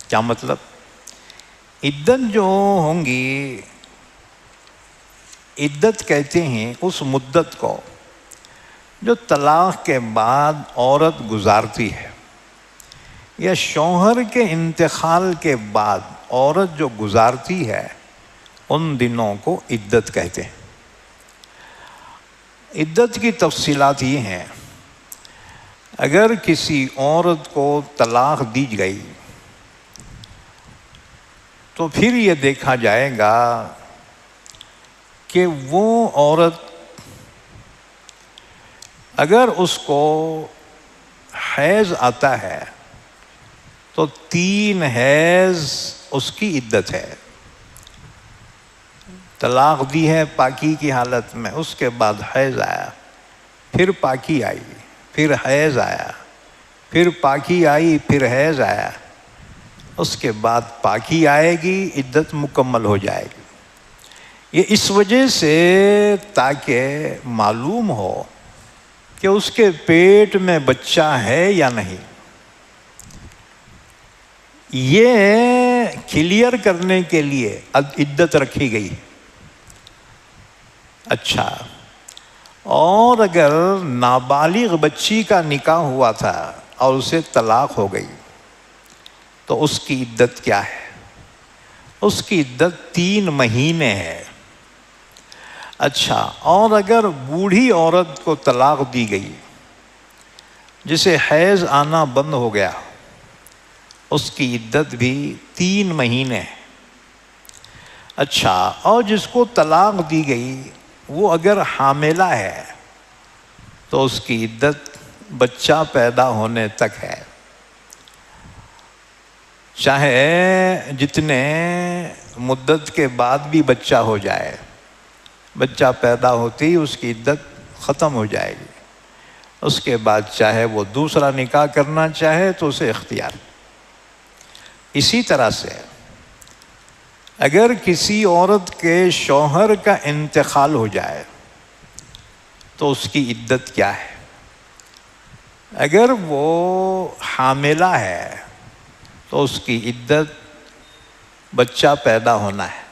کیا مطلب؟ عدت جو ہوں گی، عدت کہتے ہیں اس مدت کو جو طلاق کے بعد عورت گزارتی ہے، یا شوہر کے انتقال کے بعد عورت جو گزارتی ہے، ان دنوں کو عدت کہتے ہیں۔ عدت کی تفصیلات یہ ہیں، اگر کسی عورت کو طلاق دی گئی تو پھر یہ دیکھا جائے گا کہ وہ عورت اگر اس کو حیض آتا ہے تو 3 حیض اس کی عدت ہے۔ طلاق دی ہے پاکی کی حالت میں، اس کے بعد حیض آیا، پھر پاکی آئی، پھر حیض آیا، پھر پاکی آئی، پھر حیض آیا، اس کے بعد پاکی آئے گی، عدت مکمل ہو جائے گی۔ یہ اس وجہ سے تاکہ معلوم ہو کہ اس کے پیٹ میں بچہ ہے یا نہیں، یہ کلیئر کرنے کے لیے عدت رکھی گئی۔ اچھا، اور اگر نابالغ بچی کا نکاح ہوا تھا اور اسے طلاق ہو گئی تو اس کی عدت کیا ہے؟ اس کی عدت 3 مہینے ہے۔ اچھا، اور اگر بوڑھی عورت کو طلاق دی گئی، جسے حیض آنا بند ہو گیا، اس کی عدت بھی 3 مہینے ہے۔ اچھا، اور جس کو طلاق دی گئی وہ اگر حاملہ ہے تو اس کی عدت بچہ پیدا ہونے تک ہے، چاہے جتنے مدت کے بعد بھی بچہ ہو جائے، بچہ پیدا ہوتی ہی اس کی عدت ختم ہو جائے گی۔ اس کے بعد چاہے وہ دوسرا نکاح کرنا چاہے تو اسے اختیار۔ اسی طرح سے اگر کسی عورت کے شوہر کا انتقال ہو جائے تو اس کی عدت کیا ہے؟ اگر وہ حاملہ ہے تو اس کی عدت بچہ پیدا ہونا ہے،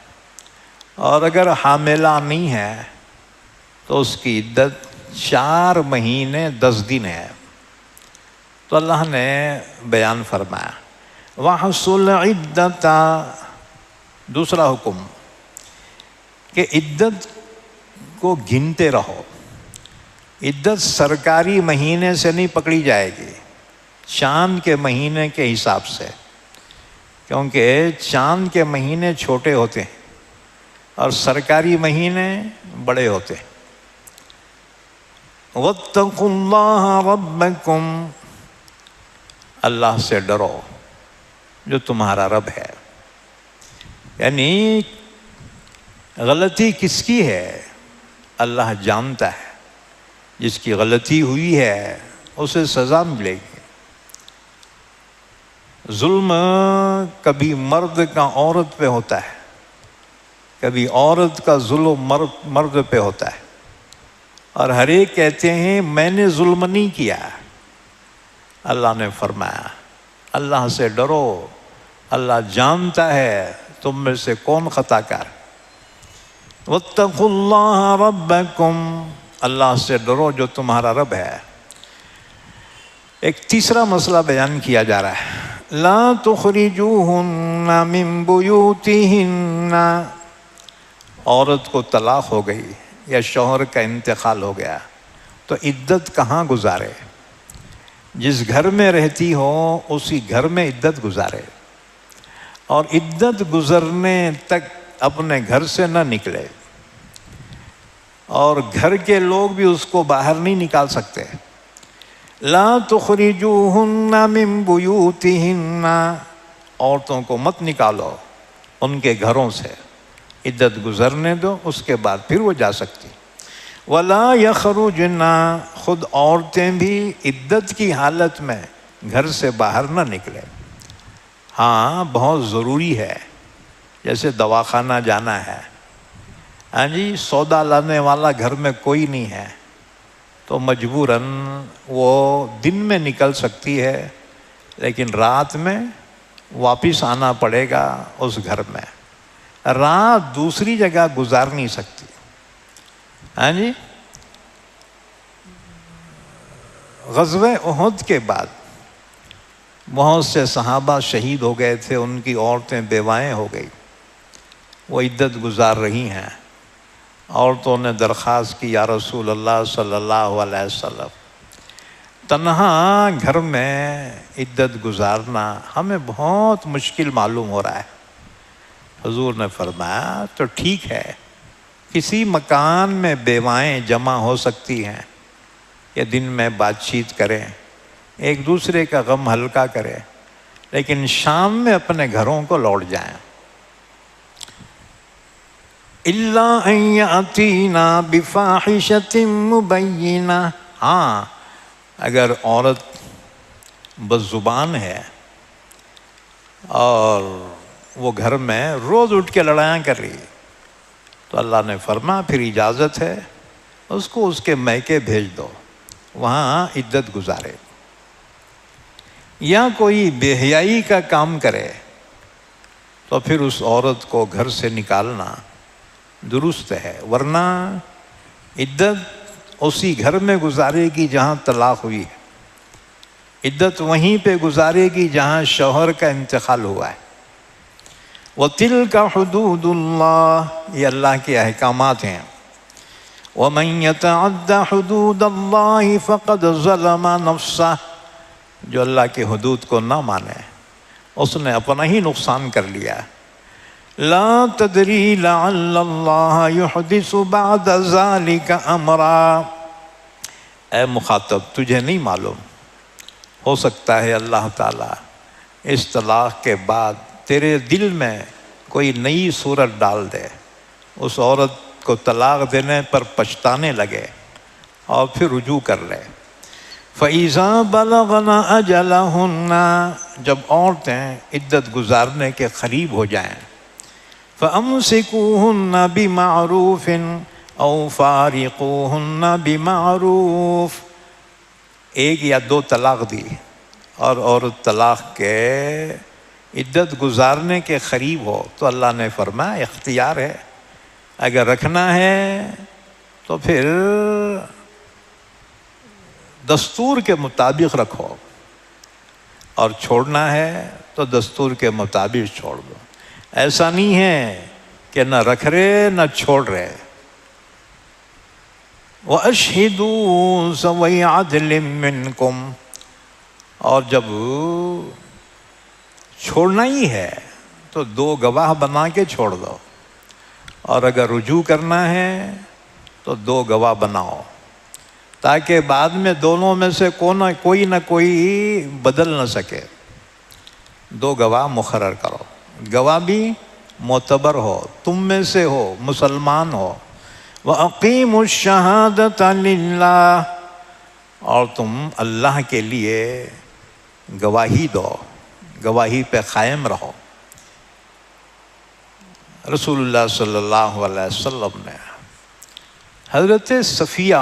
اور اگر حاملہ نہیں ہے تو اس کی عدت 4 مہینے 10 دن ہے۔ تو اللہ نے بیان فرمایا وَحْصُلْ عِدَّةَ، دوسرا حکم کہ عدت کو گنتے رہو۔ عدت سرکاری مہینے سے نہیں پکڑی جائے گی، چاند کے مہینے کے حساب سے، کیونکہ چاند کے مہینے چھوٹے ہوتے ہیں اور سرکاری مہینے بڑے ہوتے ہیں۔ وَاتَّقُوا اللَّهَ رَبَّكُمْ، اللہ سے ڈرو جو تمہارا رب ہے۔ یعنی غلطی کس کی ہے؟ اللہ جانتا ہے، جس کی غلطی ہوئی ہے اسے سزا ملے گی۔ ظلم کبھی مرد کا عورت پہ ہوتا ہے، کبھی عورت کا ظلم مرد پہ ہوتا ہے، اور ہر ایک کہتے ہیں میں نے ظلم نہیں کیا۔ اللہ نے فرمایا اللہ سے ڈرو، اللہ جانتا ہے تم میں سے کون خطا کار۔ وَاتَّقُوا اللَّهَ رَبَّكُمْ، اللہ سے ڈرو جو تمہارا رب ہے۔ ایک تیسرا مسئلہ بیان کیا جا رہا ہے، لَا تُخْرِجُوهُنَّ مِن بُيُوتِهِنَّ، عورت کو طلاق ہو گئی یا شوہر کا انتقال ہو گیا تو عدت کہاں گزارے؟ جس گھر میں رہتی ہو اسی گھر میں عدت گزارے، اور عدت گزرنے تک اپنے گھر سے نہ نکلے، اور گھر کے لوگ بھی اس کو باہر نہیں نکال سکتے۔ لا تخرجوہن من بیوتہن، عورتوں کو مت نکالو ان کے گھروں سے، عدت گزرنے دو، اس کے بعد پھر وہ جا سکتی۔ ولا یخرجن، خود عورتیں بھی عدت کی حالت میں گھر سے باہر نہ نکلے۔ ہاں بہت ضروری ہے، جیسے دواخانہ جانا ہے، ہاں جی سودا لانے والا گھر میں کوئی نہیں ہے تو مجبوراً وہ دن میں نکل سکتی ہے، لیکن رات میں واپس آنا پڑے گا اس گھر میں، رات دوسری جگہ گزار نہیں سکتی۔ ہاں جی غزوہ احد کے بعد بہت سے صحابہ شہید ہو گئے تھے، ان کی عورتیں بیوائیں ہو گئی، وہ عدت گزار رہی ہیں۔ عورتوں نے درخواست کی یا رسول اللہ صلی اللہ علیہ وسلم، تنہا گھر میں عدت گزارنا ہمیں بہت مشکل معلوم ہو رہا ہے۔ حضور نے فرمایا تو ٹھیک ہے، کسی مکان میں بیوائیں جمع ہو سکتی ہیں یا دن میں بات چیت کریں، ایک دوسرے کا غم ہلکا کریں، لیکن شام میں اپنے گھروں کو لوٹ جائیں۔ إِلَّا أَن يَأْتِينَا بِفَاحِشَةٍ مُبَيِّنَةٍ، ہاں اگر عورت بدزبان ہے اور وہ گھر میں روز اٹھ کے لڑائیاں کر رہی تو اللہ نے فرمایا پھر اجازت ہے اس کو اس کے میکے بھیج دو، وہاں عدت گزارے۔ یا کوئی بے حیائی کا کام کرے تو پھر اس عورت کو گھر سے نکالنا درست ہے، ورنہ عدت اسی گھر میں گزارے گی جہاں طلاق ہوئی ہے، عدت وہیں پہ گزارے گی جہاں شوہر کا انتقال ہوا ہے۔ وَتِلْكَ حُدُودُ اللَّهِ، یہ اللہ کے احکامات ہیں۔ وَمَن يَتَعَدَّ حُدُودَ اللَّهِ فَقَدْ ظَلَمَ نَفْسَهُ، جو اللہ کی حدود کو نہ مانے اس نے اپنا ہی نقصان کر لیا۔ لا تدری لعل اللہ یحدث بعد ذلك امرا، اے مخاطب تجھے نہیں معلوم، ہو سکتا ہے اللہ تعالیٰ اس طلاق کے بعد تیرے دل میں کوئی نئی صورت ڈال دے، اس عورت کو طلاق دینے پر پچھتانے لگے اور پھر رجوع کر لے۔ فَإِذَا بَلَغْنَ أَجَلَهُنَّ، جب عورتیں عدت گزارنے کے قریب ہو جائیں، فَأَمْسِكُوهُنَّ بِمَعْرُوفٍ أَوْ فَارِقُوهُنَّ بِمَعْرُوفٍ، ایک یا دو طلاق دی اور عورت طلاق کے عدت گزارنے کے قریب ہو تو اللہ نے فرمایا اختیار ہے، اگر رکھنا ہے تو پھر دستور کے مطابق رکھو، اور چھوڑنا ہے تو دستور کے مطابق چھوڑ دو۔ ایسا نہیں ہے کہ نہ رکھ رہے نہ چھوڑ رہے۔ وَأَشْهِدُوا ذَوَيْ عَدْلٍ مِّنْكُمْ، اور جب چھوڑنا ہی ہے تو دو گواہ بنا کے چھوڑ دو، اور اگر رجوع کرنا ہے تو دو گواہ بناؤ، تاکہ بعد میں دونوں میں سے کوئی نہ کوئی بدل نہ سکے۔ دو گواہ مقرر کرو، گواہ بھی معتبر ہو، تم میں سے ہو، مسلمان ہو۔ وَأَقِيمُوا الشَّهَادَةَ لِلَّهِ، اور تم اللہ کے لیے گواہی دو، گواہی پہ قائم رہو۔ رسول اللہ صلی اللہ علیہ وسلم نے حضرت صفیہ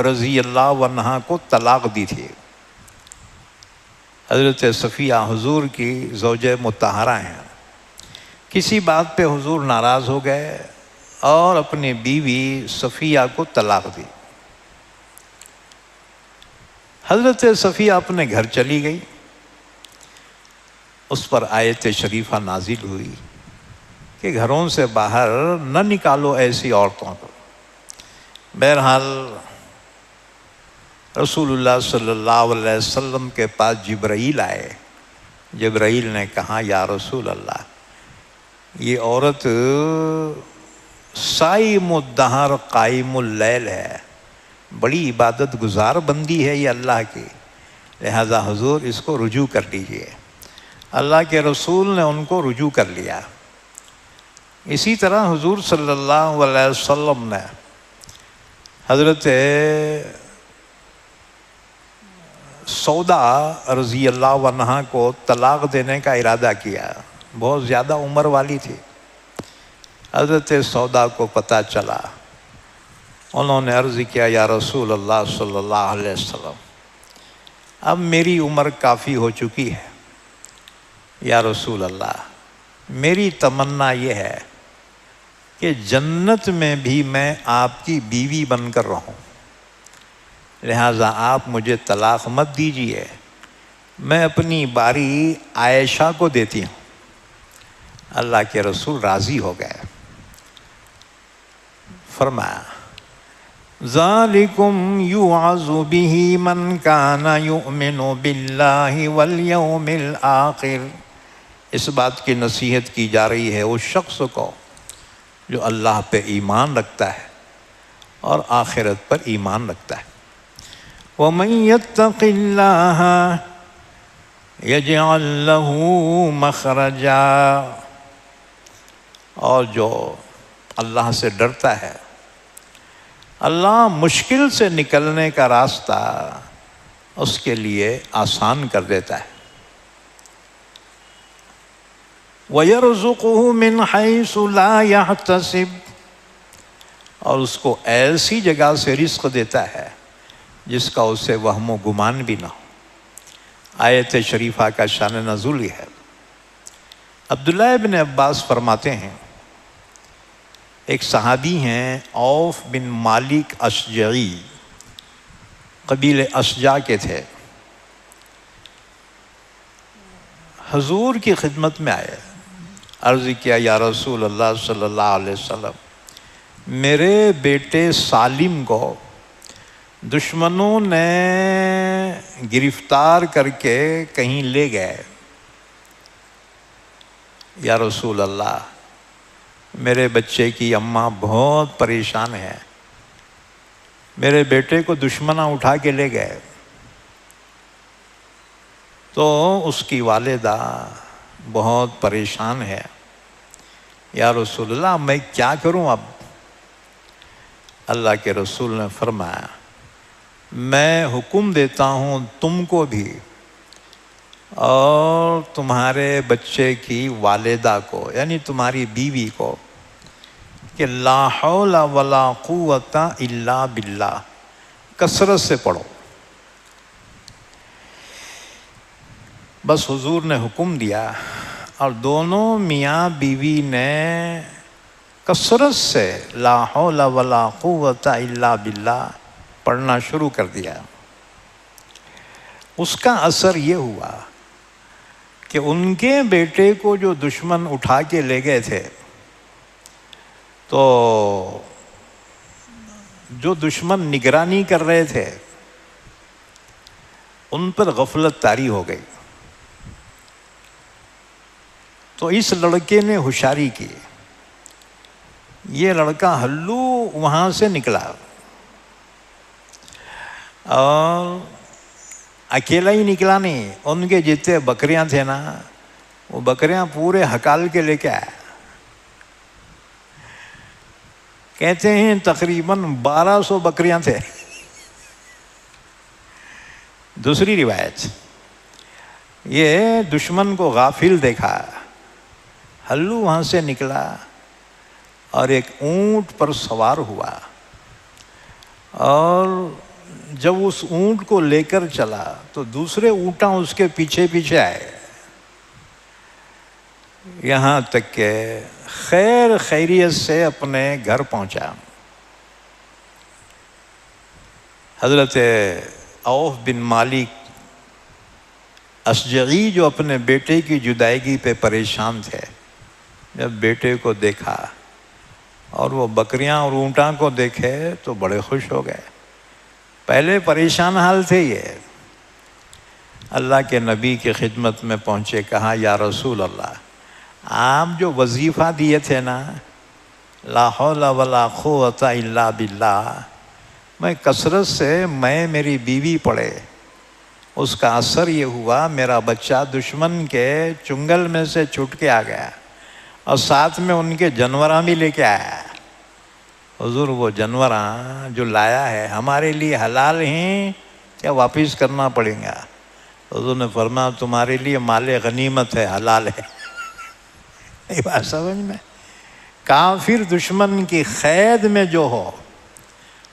رضی اللہ عنہا کو طلاق دی تھی۔ حضرت صفیہ حضور کی زوج مطہرہ ہیں۔ کسی بات پہ حضور ناراض ہو گئے اور اپنی بیوی صفیہ کو طلاق دی۔ حضرت صفیہ اپنے گھر چلی گئی، اس پر آیت شریفہ نازل ہوئی کہ گھروں سے باہر نہ نکالو ایسی عورتوں کو۔ بہرحال رسول اللہ صلی اللہ علیہ وسلم کے پاس جبرائیل آئے۔ جبرائیل نے کہا یا رسول اللہ، یہ عورت صائم الدہر قائم اللیل ہے، بڑی عبادت گزار بندی ہے یہ اللہ کی، لہذا حضور اس کو رجوع کر لیجئے۔ اللہ کے رسول نے ان کو رجوع کر لیا۔ اسی طرح حضور صلی اللہ علیہ وسلم نے حضرت سودا رضی اللہ عنہا کو طلاق دینے کا ارادہ کیا، بہت زیادہ عمر والی تھی۔ حضرت سودا کو پتہ چلا، انہوں نے عرض کیا یا رسول اللہ صلی اللہ علیہ وسلم، اب میری عمر کافی ہو چکی ہے، یا رسول اللہ میری تمنا یہ ہے کہ جنت میں بھی میں آپ کی بیوی بن کر رہوں، لہٰذا آپ مجھے طلاق مت دیجیے، میں اپنی باری عائشہ کو دیتی ہوں۔ اللہ کے رسول راضی ہو گئے، فرمایا ذالکم یوعظ بہ من کان یؤمن باللہ والیوم الآخر، اس بات کی نصیحت کی جا رہی ہے اس شخص کو جو اللہ پہ ایمان رکھتا ہے اور آخرت پر ایمان رکھتا ہے۔ وَمَن يَتَّقِ اللَّهَ يَجْعَل لَّهُ مَخْرَجًا، اور جو اللہ سے ڈرتا ہے اللہ مشکل سے نکلنے کا راستہ اس کے لیے آسان کر دیتا ہے۔ وَيَرْزُقُهُ مِنْ حَيْثُ لَا يَحْتَسِبُ، اور اس کو ایسی جگہ سے رزق دیتا ہے جس کا اسے وہم و گمان بھی نہ ہو۔ آیت شریفہ کا شان نزول ہے۔ عبداللہ ابن عباس فرماتے ہیں، ایک صحابی ہیں عوف بن مالک اشجعی، قبیل اشجع کے تھے، حضور کی خدمت میں آئے، عرض کیا یا رسول اللہ صلی اللہ علیہ وسلم، میرے بیٹے سالم کو دشمنوں نے گرفتار کر کے کہیں لے گئے۔ یا رسول اللہ، میرے بچے کی اماں بہت پریشان ہے، میرے بیٹے کو دشمناں اٹھا کے لے گئے۔ تو اس کی والدہ بہت پریشان ہے۔ یا رسول اللہ، میں کیا کروں اب؟ اللہ کے رسول نے فرمایا، میں حکم دیتا ہوں تم کو بھی اور تمہارے بچے کی والدہ کو، یعنی تمہاری بیوی کو، کہ لا حول ولا قوت الا باللہ کثرت سے پڑھو۔ بس حضور نے حکم دیا اور دونوں میاں بیوی نے کثرت سے لا حول ولا قوت الا باللہ پڑھنا شروع کر دیا۔ اس کا اثر یہ ہوا کہ ان کے بیٹے کو جو دشمن اٹھا کے لے گئے تھے، تو جو دشمن نگرانی کر رہے تھے ان پر غفلت طاری ہو گئی۔ تو اس لڑکے نے ہوشیاری کی، یہ لڑکا ہلو وہاں سے نکلا اور اکیلا ہی نکلا نہیں، ان کے جتنے بکریاں تھے نا، وہ بکریاں پورے ہکال کے لے کے آیا۔ کہتے ہیں تقریباً 1200 بکریاں تھے۔ دوسری روایت، یہ دشمن کو غافل دیکھا، ہلو وہاں سے نکلا اور ایک اونٹ پر سوار ہوا، اور جب اس اونٹ کو لے کر چلا تو دوسرے اونٹاں اس کے پیچھے پیچھے آئے، یہاں تک کہ خیر خیریت سے اپنے گھر پہنچا۔ حضرت عوف بن مالک اشجعی جو اپنے بیٹے کی جدائیگی پہ پریشان تھے، جب بیٹے کو دیکھا اور وہ بکریاں اور اونٹاں کو دیکھے تو بڑے خوش ہو گئے۔ پہلے پریشان حال تھے یہ، اللہ کے نبی کی خدمت میں پہنچے، کہا یا رسول اللہ، آپ جو وظیفہ دیے تھے نا، لا حول ولا قوت الا باللہ، میں کثرت سے میری بیوی پڑھے، اس کا اثر یہ ہوا میرا بچہ دشمن کے چنگل میں سے چھوٹ کے آ گیا، اور ساتھ میں ان کے جانوراں بھی لے کے آیا۔ حضور وہ جانوراں جو لایا ہے ہمارے لیے حلال ہیں کیا واپس کرنا پڑیں گا؟ حضور نے فرمایا تمہارے لیے مال غنیمت ہے، حلال ہے۔ یہ بات سمجھ میں؟ کافر دشمن کی قید میں جو ہو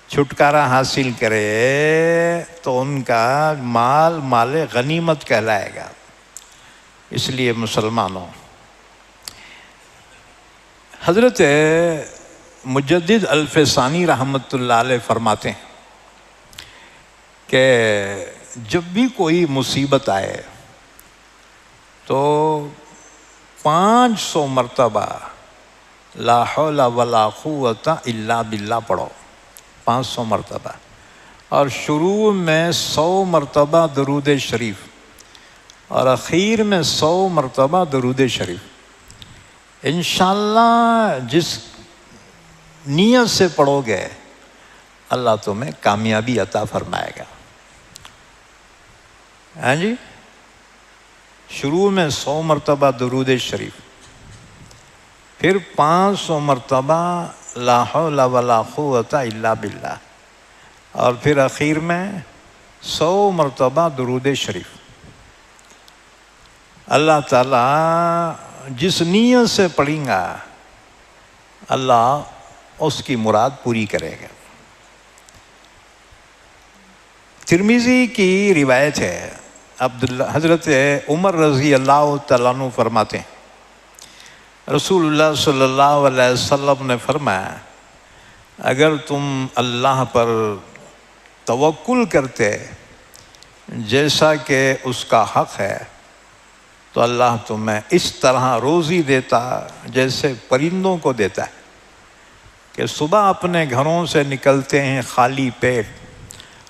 چھٹکارا حاصل کرے تو ان کا مال غنیمت کہلائے گا۔ اس لیے مسلمانوں، حضرت مجدد الفسانی رحمۃ اللہ علیہ فرماتے ہیں کہ جب بھی کوئی مصیبت آئے تو 500 مرتبہ لا حول ولا قوت الا باللہ پڑھو، 500 مرتبہ، اور شروع میں 100 مرتبہ درود شریف، اور اخیر میں 100 مرتبہ درود شریف۔ انشاءاللہ جس نیت سے پڑھو گے اللہ تمہیں کامیابی عطا فرمائے گا۔ ہاں جی، شروع میں 100 مرتبہ درود شریف، پھر 500 مرتبہ لا حول ولا قوت الا باللہ، اور پھر اخیر میں 100 مرتبہ درود شریف۔ اللہ تعالیٰ جس نیت سے پڑھیں گا اللہ اس کی مراد پوری کرے گا۔ ترمذی کی روایت ہے، حضرت عمر رضی اللہ تعالیٰ عنہ فرماتے ہیں رسول اللہ صلی اللہ علیہ وسلم نے فرمایا، اگر تم اللہ پر توکل کرتے جیسا کہ اس کا حق ہے تو اللہ تمہیں اس طرح روزی دیتا جیسے پرندوں کو دیتا ہے۔ کہ صبح اپنے گھروں سے نکلتے ہیں خالی پیٹ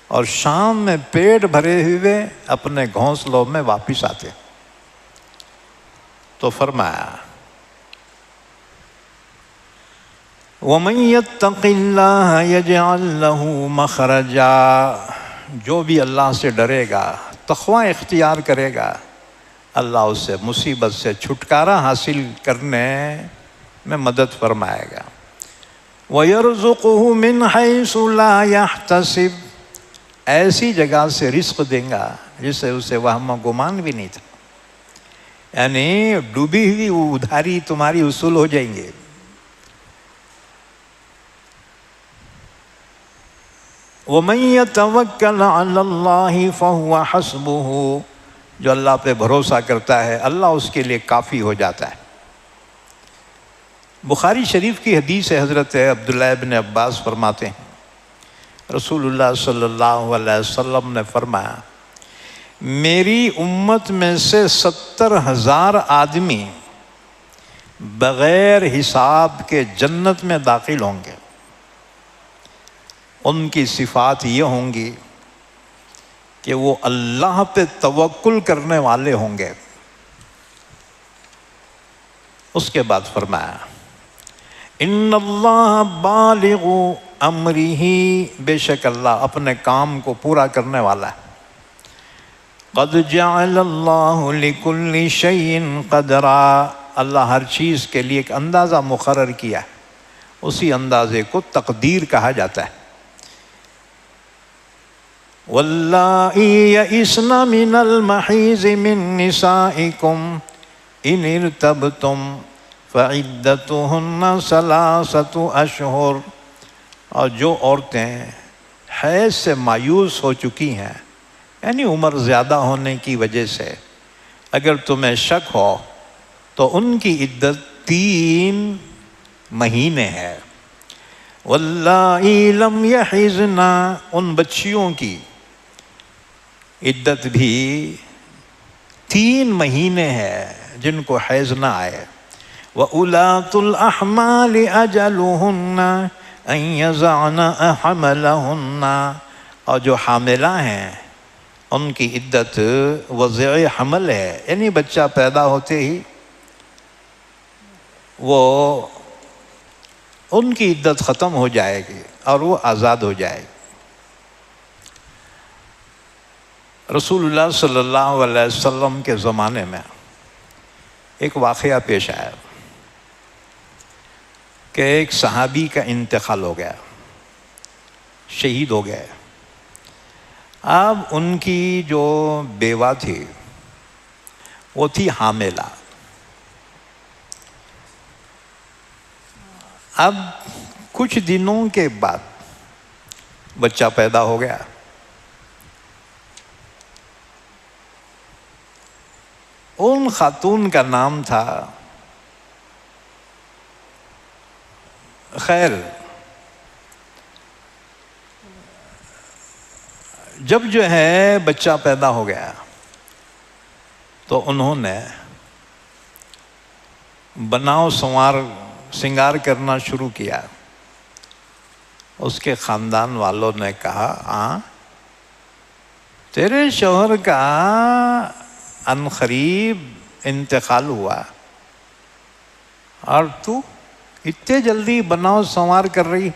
اور شام میں پیٹ بھرے ہوئے اپنے گھونسلوں میں واپس آتے. تو فرمایا وَمَن يَتَّقِ اللَّهَ يَجْعَل لَّهُ مَخْرَجًا، جو بھی اللہ سے ڈرے گا، تقوی اختیار کرے گا، اللہ اسے مصیبت سے چھٹکارا حاصل کرنے میں مدد فرمائے گا. وَيَرْزُقُهُ مِنْ حَيْثُ لَا يَحْتَسِبُ، ایسی جگہ سے رزق دیں گا جسے اسے وہم و گمان بھی نہیں تھا. یعنی ڈوبی ہوئی ادھاری تمہاری وصول ہو جائیں گے. وَمَن يَتَوَكَّلْ عَلَى اللَّهِ فَهُوَ حَسْبُهُ، جو اللہ پہ بھروسہ کرتا ہے اللہ اس کے لیے کافی ہو جاتا ہے. بخاری شریف کی حدیث ہے، حضرت عبداللہ ابن عباس فرماتے ہیں رسول اللہ صلی اللہ علیہ وسلم نے فرمایا میری امت میں سے 70,000 آدمی بغیر حساب کے جنت میں داخل ہوں گے. ان کی صفات یہ ہوں گی کہ وہ اللہ پہ توکل کرنے والے ہوں گے. اس کے بعد فرمایا ان اللہ بالغ امرہ، بے شک اللہ اپنے کام کو پورا کرنے والا ہے. قد جعل اللہ لکل شیء قدرا، اللہ ہر چیز کے لیے ایک اندازہ مقرر کیا ہے، اسی اندازے کو تقدیر کہا جاتا ہے. واللائی یئسن من المحیض من نسائکم ان ارتبتم فعدتہن 3 اشہر، اور جو عورتیں حیض سے مایوس ہو چکی ہیں، یعنی عمر زیادہ ہونے کی وجہ سے اگر تمہیں شک ہو تو ان کی عدت 3 مہینے ہے. واللائی لم یحضن، ان بچیوں کی عدت بھی 3 مہینے ہے جن کو حیض نہ آئے. وَأُولَاتُ الْأَحْمَالِ أَجَلُهُنَّ أَن يَضَعْنَ حَمْلَهُنَّ، اور جو حاملہ ہیں ان کی عدت وضع حمل ہے، یعنی بچہ پیدا ہوتے ہی وہ ان کی عدت ختم ہو جائے گی اور وہ آزاد ہو جائے گی. رسول اللہ صلی اللہ علیہ وسلم کے زمانے میں ایک واقعہ پیش آیا کہ ایک صحابی کا انتقال ہو گیا، شہید ہو گئے. اب ان کی جو بیوہ تھی وہ تھی حاملہ. اب کچھ دنوں کے بعد بچہ پیدا ہو گیا. ان خاتون کا نام تھا، خیر جب جو ہے بچہ پیدا ہو گیا تو انہوں نے بناؤ سنگار کرنا شروع کیا. اس کے خاندان والوں نے کہا تیرے شوہر کا عنقریب انتقال ہوا اور تو اتنے جلدی بناؤ سنوار کر رہی.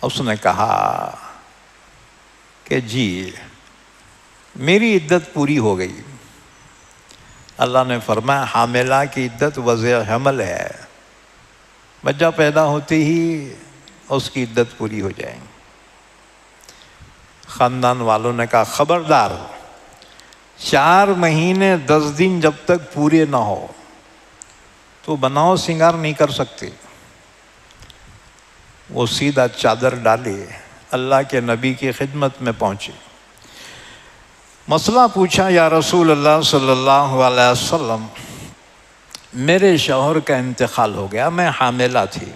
اس نے کہا کہ جی میری عدت پوری ہو گئی. اللہ نے فرمایا حاملہ کی عدت وضع حمل ہے، بچہ پیدا ہوتے ہی اس کی عدت پوری ہو جائے گی. خاندان والوں نے کہا خبردار 4 مہینے 10 دن جب تک پورے نہ ہو تو بناؤ سنگار نہیں کر سکتے. وہ سیدھا چادر ڈالی اللہ کے نبی کی خدمت میں پہنچے. مسئلہ پوچھا یا رسول اللہ صلی اللہ علیہ وسلم میرے شوہر کا انتقال ہو گیا، میں حاملہ تھی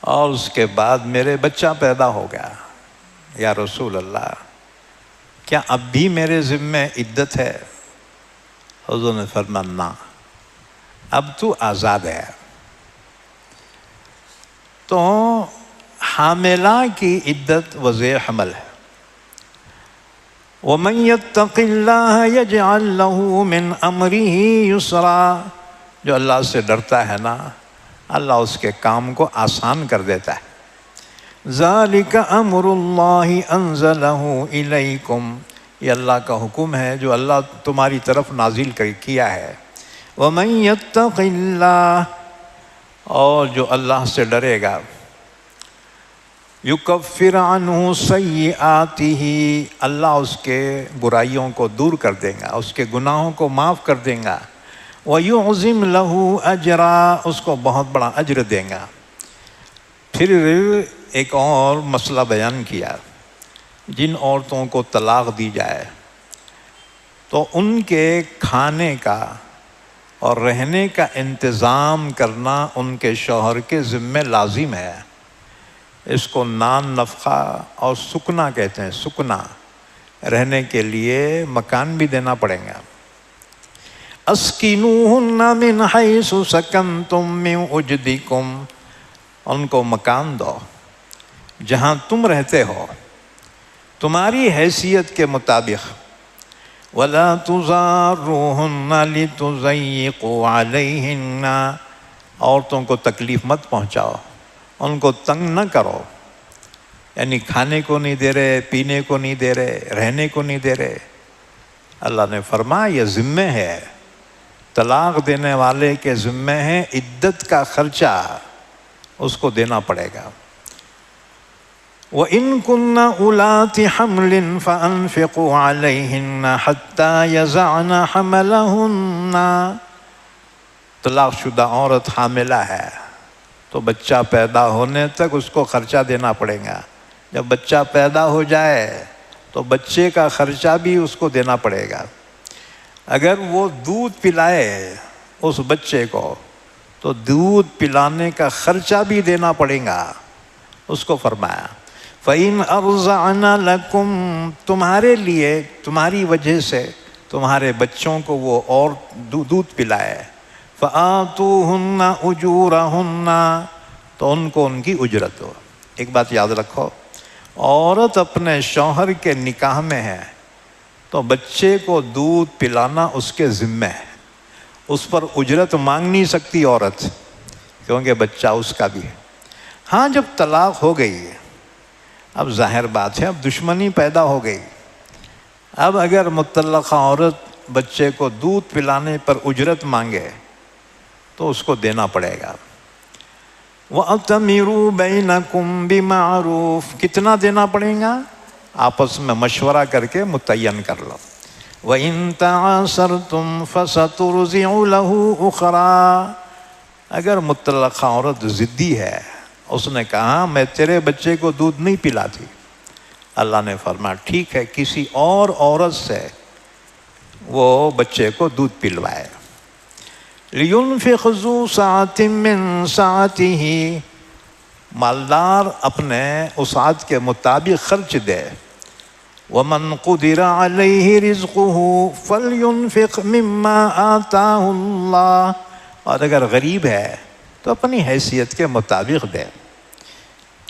اور اس کے بعد میرے بچہ پیدا ہو گیا، یا رسول اللہ کیا اب بھی میرے ذمے عدت ہے؟ حضور نے فرمایا نہ، اب تو آزاد ہے۔ تو حاملہ کی عدت وضع حمل ہے۔ وَمَن يَتَّقِ اللَّهَ يَجْعَل لَّهُ مِنْ أَمْرِهِ يُسْرًا، جو اللہ سے ڈرتا ہے نا، اللہ اس کے کام کو آسان کر دیتا ہے۔ ذَلِكَ أَمْرُ اللَّهِ أَنزَلَهُ إِلَيْكُمْ، یہ اللہ کا حکم ہے جو اللہ تمہاری طرف نازل کیا ہے۔ وَمَن يَتَّقِ اللَّهَ، اور جو اللہ سے ڈرے گا، یکفر عنہ سیئاتہ، اللہ اس کے برائیوں کو دور کر دے گا، اس کے گناہوں کو معاف کر دے گا۔ وَيُعْظِمْ لَهُ أَجْرًا، اس کو بہت بڑا اجر دے گا۔ پھر ایک اور مسئلہ بیان کیا، جن عورتوں کو طلاق دی جائے تو ان کے کھانے کا اور رہنے کا انتظام کرنا ان کے شوہر کے ذمہ لازم ہے۔ اس کو نان نفقہ اور سکنا کہتے ہیں، سکنا، رہنے کے لیے مکان بھی دینا پڑے گا۔ اسکنوہن من حیث سکنتم من وجدکم، ان کو مکان دو جہاں تم رہتے ہو تمہاری حیثیت کے مطابق۔ وَلَا تُضَارُّوهُنَّ لِتُضَيِّقُوا عَلَيْهِنَّ، عورتوں کو تکلیف مت پہنچاؤ، ان کو تنگ نہ کرو، یعنی کھانے کو نہیں دے رہے، پینے کو نہیں دے رہے، رہنے کو نہیں دے رہے۔ اللہ نے فرمایا یہ ذمہ ہے، طلاق دینے والے کے ذمہ ہے، عدت کا خرچہ اس کو دینا پڑے گا۔ وَإِن كُنَّ أُولَاتِ حَمْلٍ فَأَنفِقُوا عَلَيْهِنَّ حَتَّى يَضَعْنَ حَمْلَهُنَّ، طلاق شدہ عورت حاملہ ہے تو بچہ پیدا ہونے تک اس کو خرچہ دینا پڑے گا۔ جب بچہ پیدا ہو جائے تو بچے کا خرچہ بھی اس کو دینا پڑے گا۔ اگر وہ دودھ پلائے اس بچے کو تو دودھ پلانے کا خرچہ بھی دینا پڑے گا، اس کو فرمایا۔ فَإِنْ أَرْضَعْنَ لَكُمْ، تمہارے لیے، تمہاری وجہ سے تمہارے بچوں کو وہ اور دودھ پلائے، فَآتُوهُنَّ أُجُورَهُنَّ، تو ان کو ان کی اجرت دو۔ ایک بات یاد رکھو، عورت اپنے شوہر کے نکاح میں ہے تو بچے کو دودھ پلانا اس کے ذمہ ہے، اس پر اجرت مانگ نہیں سکتی عورت، کیونکہ بچہ اس کا بھی ہے۔ ہاں جب طلاق ہو گئی ہے، اب ظاہر بات ہے اب دشمنی پیدا ہو گئی، اب اگر مطلقہ عورت بچے کو دودھ پلانے پر اجرت مانگے تو اس کو دینا پڑے گا۔ وَأَتَمِرُوا بَيْنَكُمْ بِمَعْرُوفٍ، کتنا دینا پڑے گا آپس میں مشورہ کر کے متعین کر لو۔ وَإِن تَعَاسَرْتُمْ فَسَتُرْضِعُ لَهُ أُخْرَىٰ، اگر مطلقہ عورت ضدی ہے، اس نے کہا میں تیرے بچے کو دودھ نہیں پلاتی، اللہ نے فرمایا ٹھیک ہے، کسی اور عورت سے وہ بچے کو دودھ پلوائے۔ لِيُنْفِقْ ذُو سَعَةٍ مِّن سَعَتِهِ، مالدار اپنے وسعت کے مطابق خرچ دے۔ وَمَنْ قُدِرَ عَلَيْهِ رِزْقُهُ فَلْيُنْفِقْ مِمَّا آتَاهُ اللَّهُ، اور اگر غریب ہے تو اپنی حیثیت کے مطابق دے۔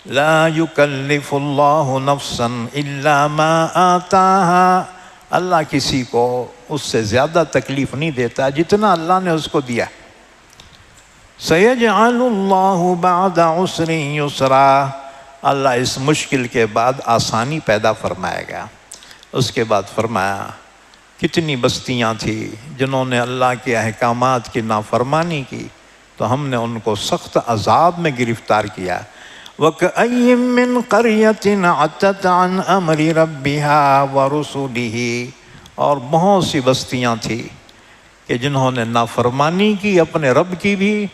لا یکلف اللہ نفسا الا ما آتاها، اللہ کسی کو اس سے زیادہ تکلیف نہیں دیتا جتنا اللہ نے اس کو دیا۔ سیجعل اللہ بعد عسر یسرا، اللہ اس مشکل کے بعد آسانی پیدا فرمائے گا۔ اس کے بعد فرمایا کتنی بستیاں تھیں جنہوں نے اللہ کے احکامات کی نافرمانی کی تو ہم نے ان کو سخت عذاب میں گرفتار کیا۔ وَكَأَيٍّ مِّن قَرْيَةٍ عَتَتْ عَنْ أَمْرِ رَبِّهَا وَرُسُلِهِ، اور بہت سی بستیاں تھیں کہ جنہوں نے نافرمانی کی اپنے رب کی بھی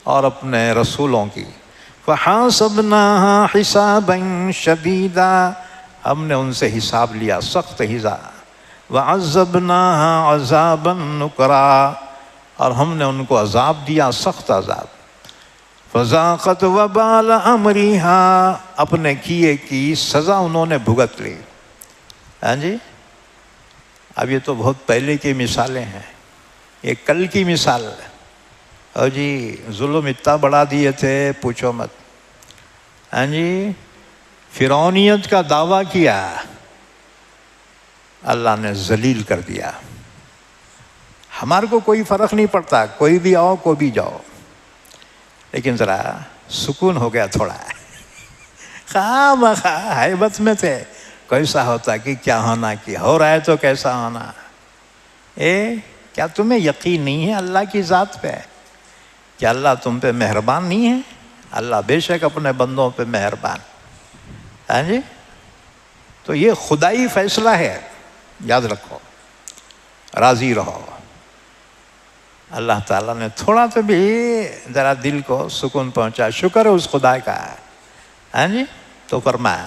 اور اپنے رسولوں کی۔ فَحَاسَبْنَاهَا حِسَابًا شَدِيدًا، ہم نے ان سے حساب لیا سخت حساب۔ وَعَذَّبْنَاهَا عَذَابًا نُكْرًا، اور ہم نے ان کو عذاب دیا سخت عذاب۔ فَذَاقَتْ وَبَالَ أَمْرِهَا، اپنے کیے کی سزا انہوں نے بھگت لی۔ ہاں جی، اب یہ تو بہت پہلے کی مثالیں ہیں، یہ کل کی مثال ہے۔ اور جی ظلم اتنا بڑھا دیے تھے پوچھو مت. ہاں جی فرعونیت کا دعویٰ کیا، اللہ نے ذلیل کر دیا. ہمارے کو کوئی فرق نہیں پڑتا، کوئی بھی آؤ کوئی بھی جاؤ، لیکن ذرا سکون ہو گیا تھوڑا. خواہ مخواہ ہیبت میں تھے، کیسا ہوتا کہ کیا ہونا، کہ ہو رہا ہے تو کیسا ہونا. کیا تمہیں یقین نہیں ہے اللہ کی ذات پہ؟ کیا اللہ تم پہ مہربان نہیں ہے؟ اللہ بے شک اپنے بندوں پہ مہربان. ہاں جی تو یہ خدائی فیصلہ ہے، یاد رکھو، راضی رہو. اللہ تعالیٰ نے تھوڑا تو بھی ذرا دل کو سکون پہنچا، شکر ہے اس خدا کا. ہاں جی تو فرمایا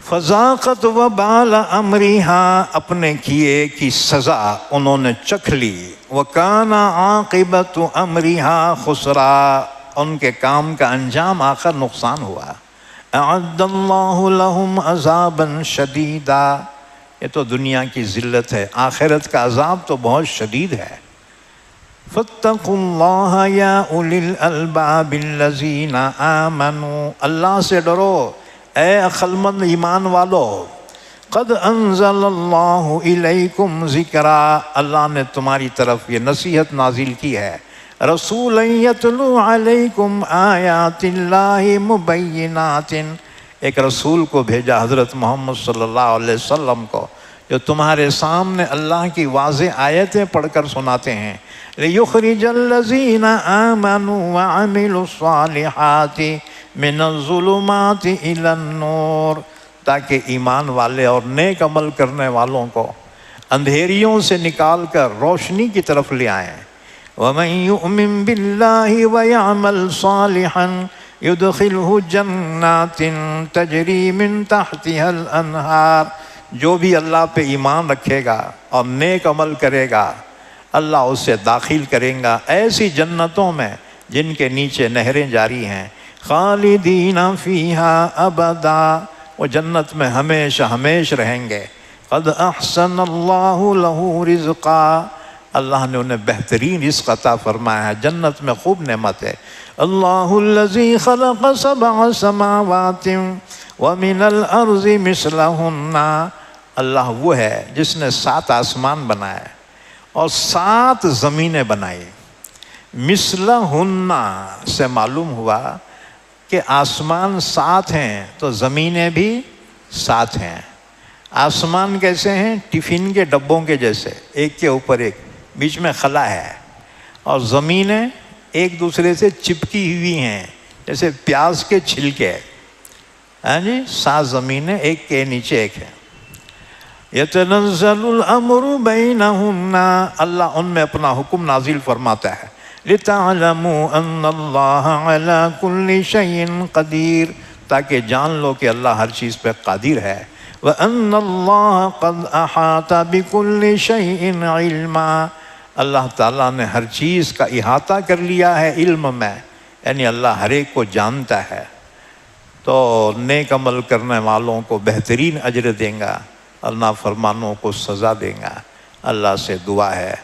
فذاقت وبال امرها، اپنے کیے کی سزا انہوں نے چکھ لی. وکان عاقبت امرها خسرا، ان کے کام کا انجام آخر نقصان ہوا. اعد اللہ لهم عذابا شدیدا، یہ تو دنیا کی ذلت ہے، آخرت کا عذاب تو بہت شدید ہے. فاتقوا اللہ یا اولی الالباب الذین آمنوا، اللہ سے ڈرو اے عقلمند ایمان والو. قد انزل اللہ الیکم ذکرا، اللہ نے تمہاری طرف یہ نصیحت نازل کی ہے. رسولا یتلو علیکم آیات اللہ مبینات، ایک رسول کو بھیجا حضرت محمد صلی اللہ علیہ وسلم کو، جو تمہارے سامنے اللہ کی واضح آیتیں پڑھ کر سناتے ہیں. لِيُخْرِجَ الَّذِينَ آمَنُوا وَعَمِلُوا الصَّالِحَاتِ مِنَ الظُّلُمَاتِ إِلَى النُّورِ، تاکہ ایمان والے اور نیک عمل کرنے والوں کو اندھیریوں سے نکال کر روشنی کی طرف لے آئیں. وَمَن يُؤْمِن بِاللَّهِ وَيَعْمَلْ صَالِحًا يُدْخِلْهُ جَنَّاتٍ تَجْرِي مِن تَحْتِهَا الْأَنْهَارُ، جو بھی اللہ پہ ایمان رکھے گا اور نیک عمل کرے گا اللہ اسے داخل کریں گا ایسی جنتوں میں جن کے نیچے نہریں جاری ہیں. خالدین فیہا ابدا، وہ جنت میں ہمیشہ ہمیش رہیں گے. قد احسن اللہ لہ رزقا، اللہ نے انہیں بہترین رزق عطا فرمایا ہے، جنت میں خوب نعمت ہے. اللہ الذی خلق سبع سماوات ومن الارض مثلہن، اللہ وہ ہے جس نے 7 آسمان بنائے اور 7 زمینیں بنائی. مثلہن سے معلوم ہوا کہ آسمان 7 ہیں تو زمینیں بھی 7 ہیں. آسمان کیسے ہیں؟ ٹفن کے ڈبوں کے جیسے، ایک کے اوپر ایک، بیچ میں خلا ہے، اور زمینیں ایک دوسرے سے چپکی ہوئی ہیں جیسے پیاز کے چھلکے. ہاں جی 7 زمینیں ایک کے نیچے ایک ہیں. یتنزل الامر بینہن، اللہ ان میں اپنا حکم نازل فرماتا ہے. لتعلموا ان اللہ علی کل شیء قدیر، تاکہ جان لو کہ اللہ ہر چیز پہ قادر ہے. وان اللہ قد احاط بکل شیء علما، اللہ تعالیٰ نے ہر چیز کا احاطہ کر لیا ہے علم میں، یعنی اللہ ہر ایک کو جانتا ہے. تو نیک عمل کرنے والوں کو بہترین اجر دیں گا اور نافرمانوں کو سزا دیں گا. اللہ سے دعا ہے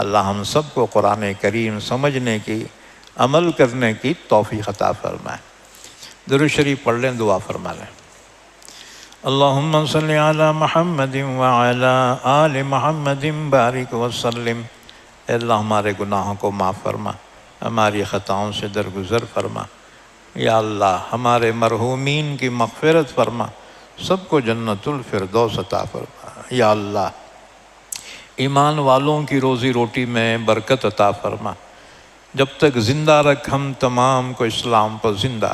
اللہ ہم سب کو قرآن کریم سمجھنے کی، عمل کرنے کی توفیق عطا فرمائے. درود شریف پڑھ لیں، دعا فرما لیں. اللہم صلی علی محمد وعلی آل محمد بارک وسلم. اے اللہ ہمارے گناہوں کو معاف فرما، ہماری خطاؤں سے درگزر فرما. یا اللہ ہمارے مرحومین کی مغفرت فرما، سب کو جنت الفردوس عطا فرما. یا اللہ ایمان والوں کی روزی روٹی میں برکت عطا فرما. جب تک زندہ رکھ ہم تمام کو اسلام پر زندہ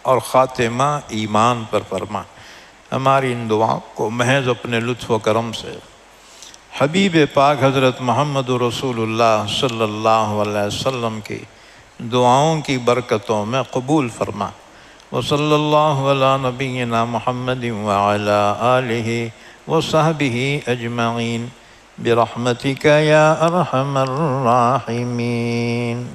اور خاتمہ ایمان پر فرما. ہماری ان دعاؤں کو محض اپنے لطف و کرم سے حبیب پاک حضرت محمد رسول اللہ صلی اللہ علیہ وسلم کی دعاؤں کی برکتوں میں قبول فرما. وصلی اللہ علی نبینا محمد وعلی آلہ وصحبہ اجمعین برحمتک یا ارحم الراحمین.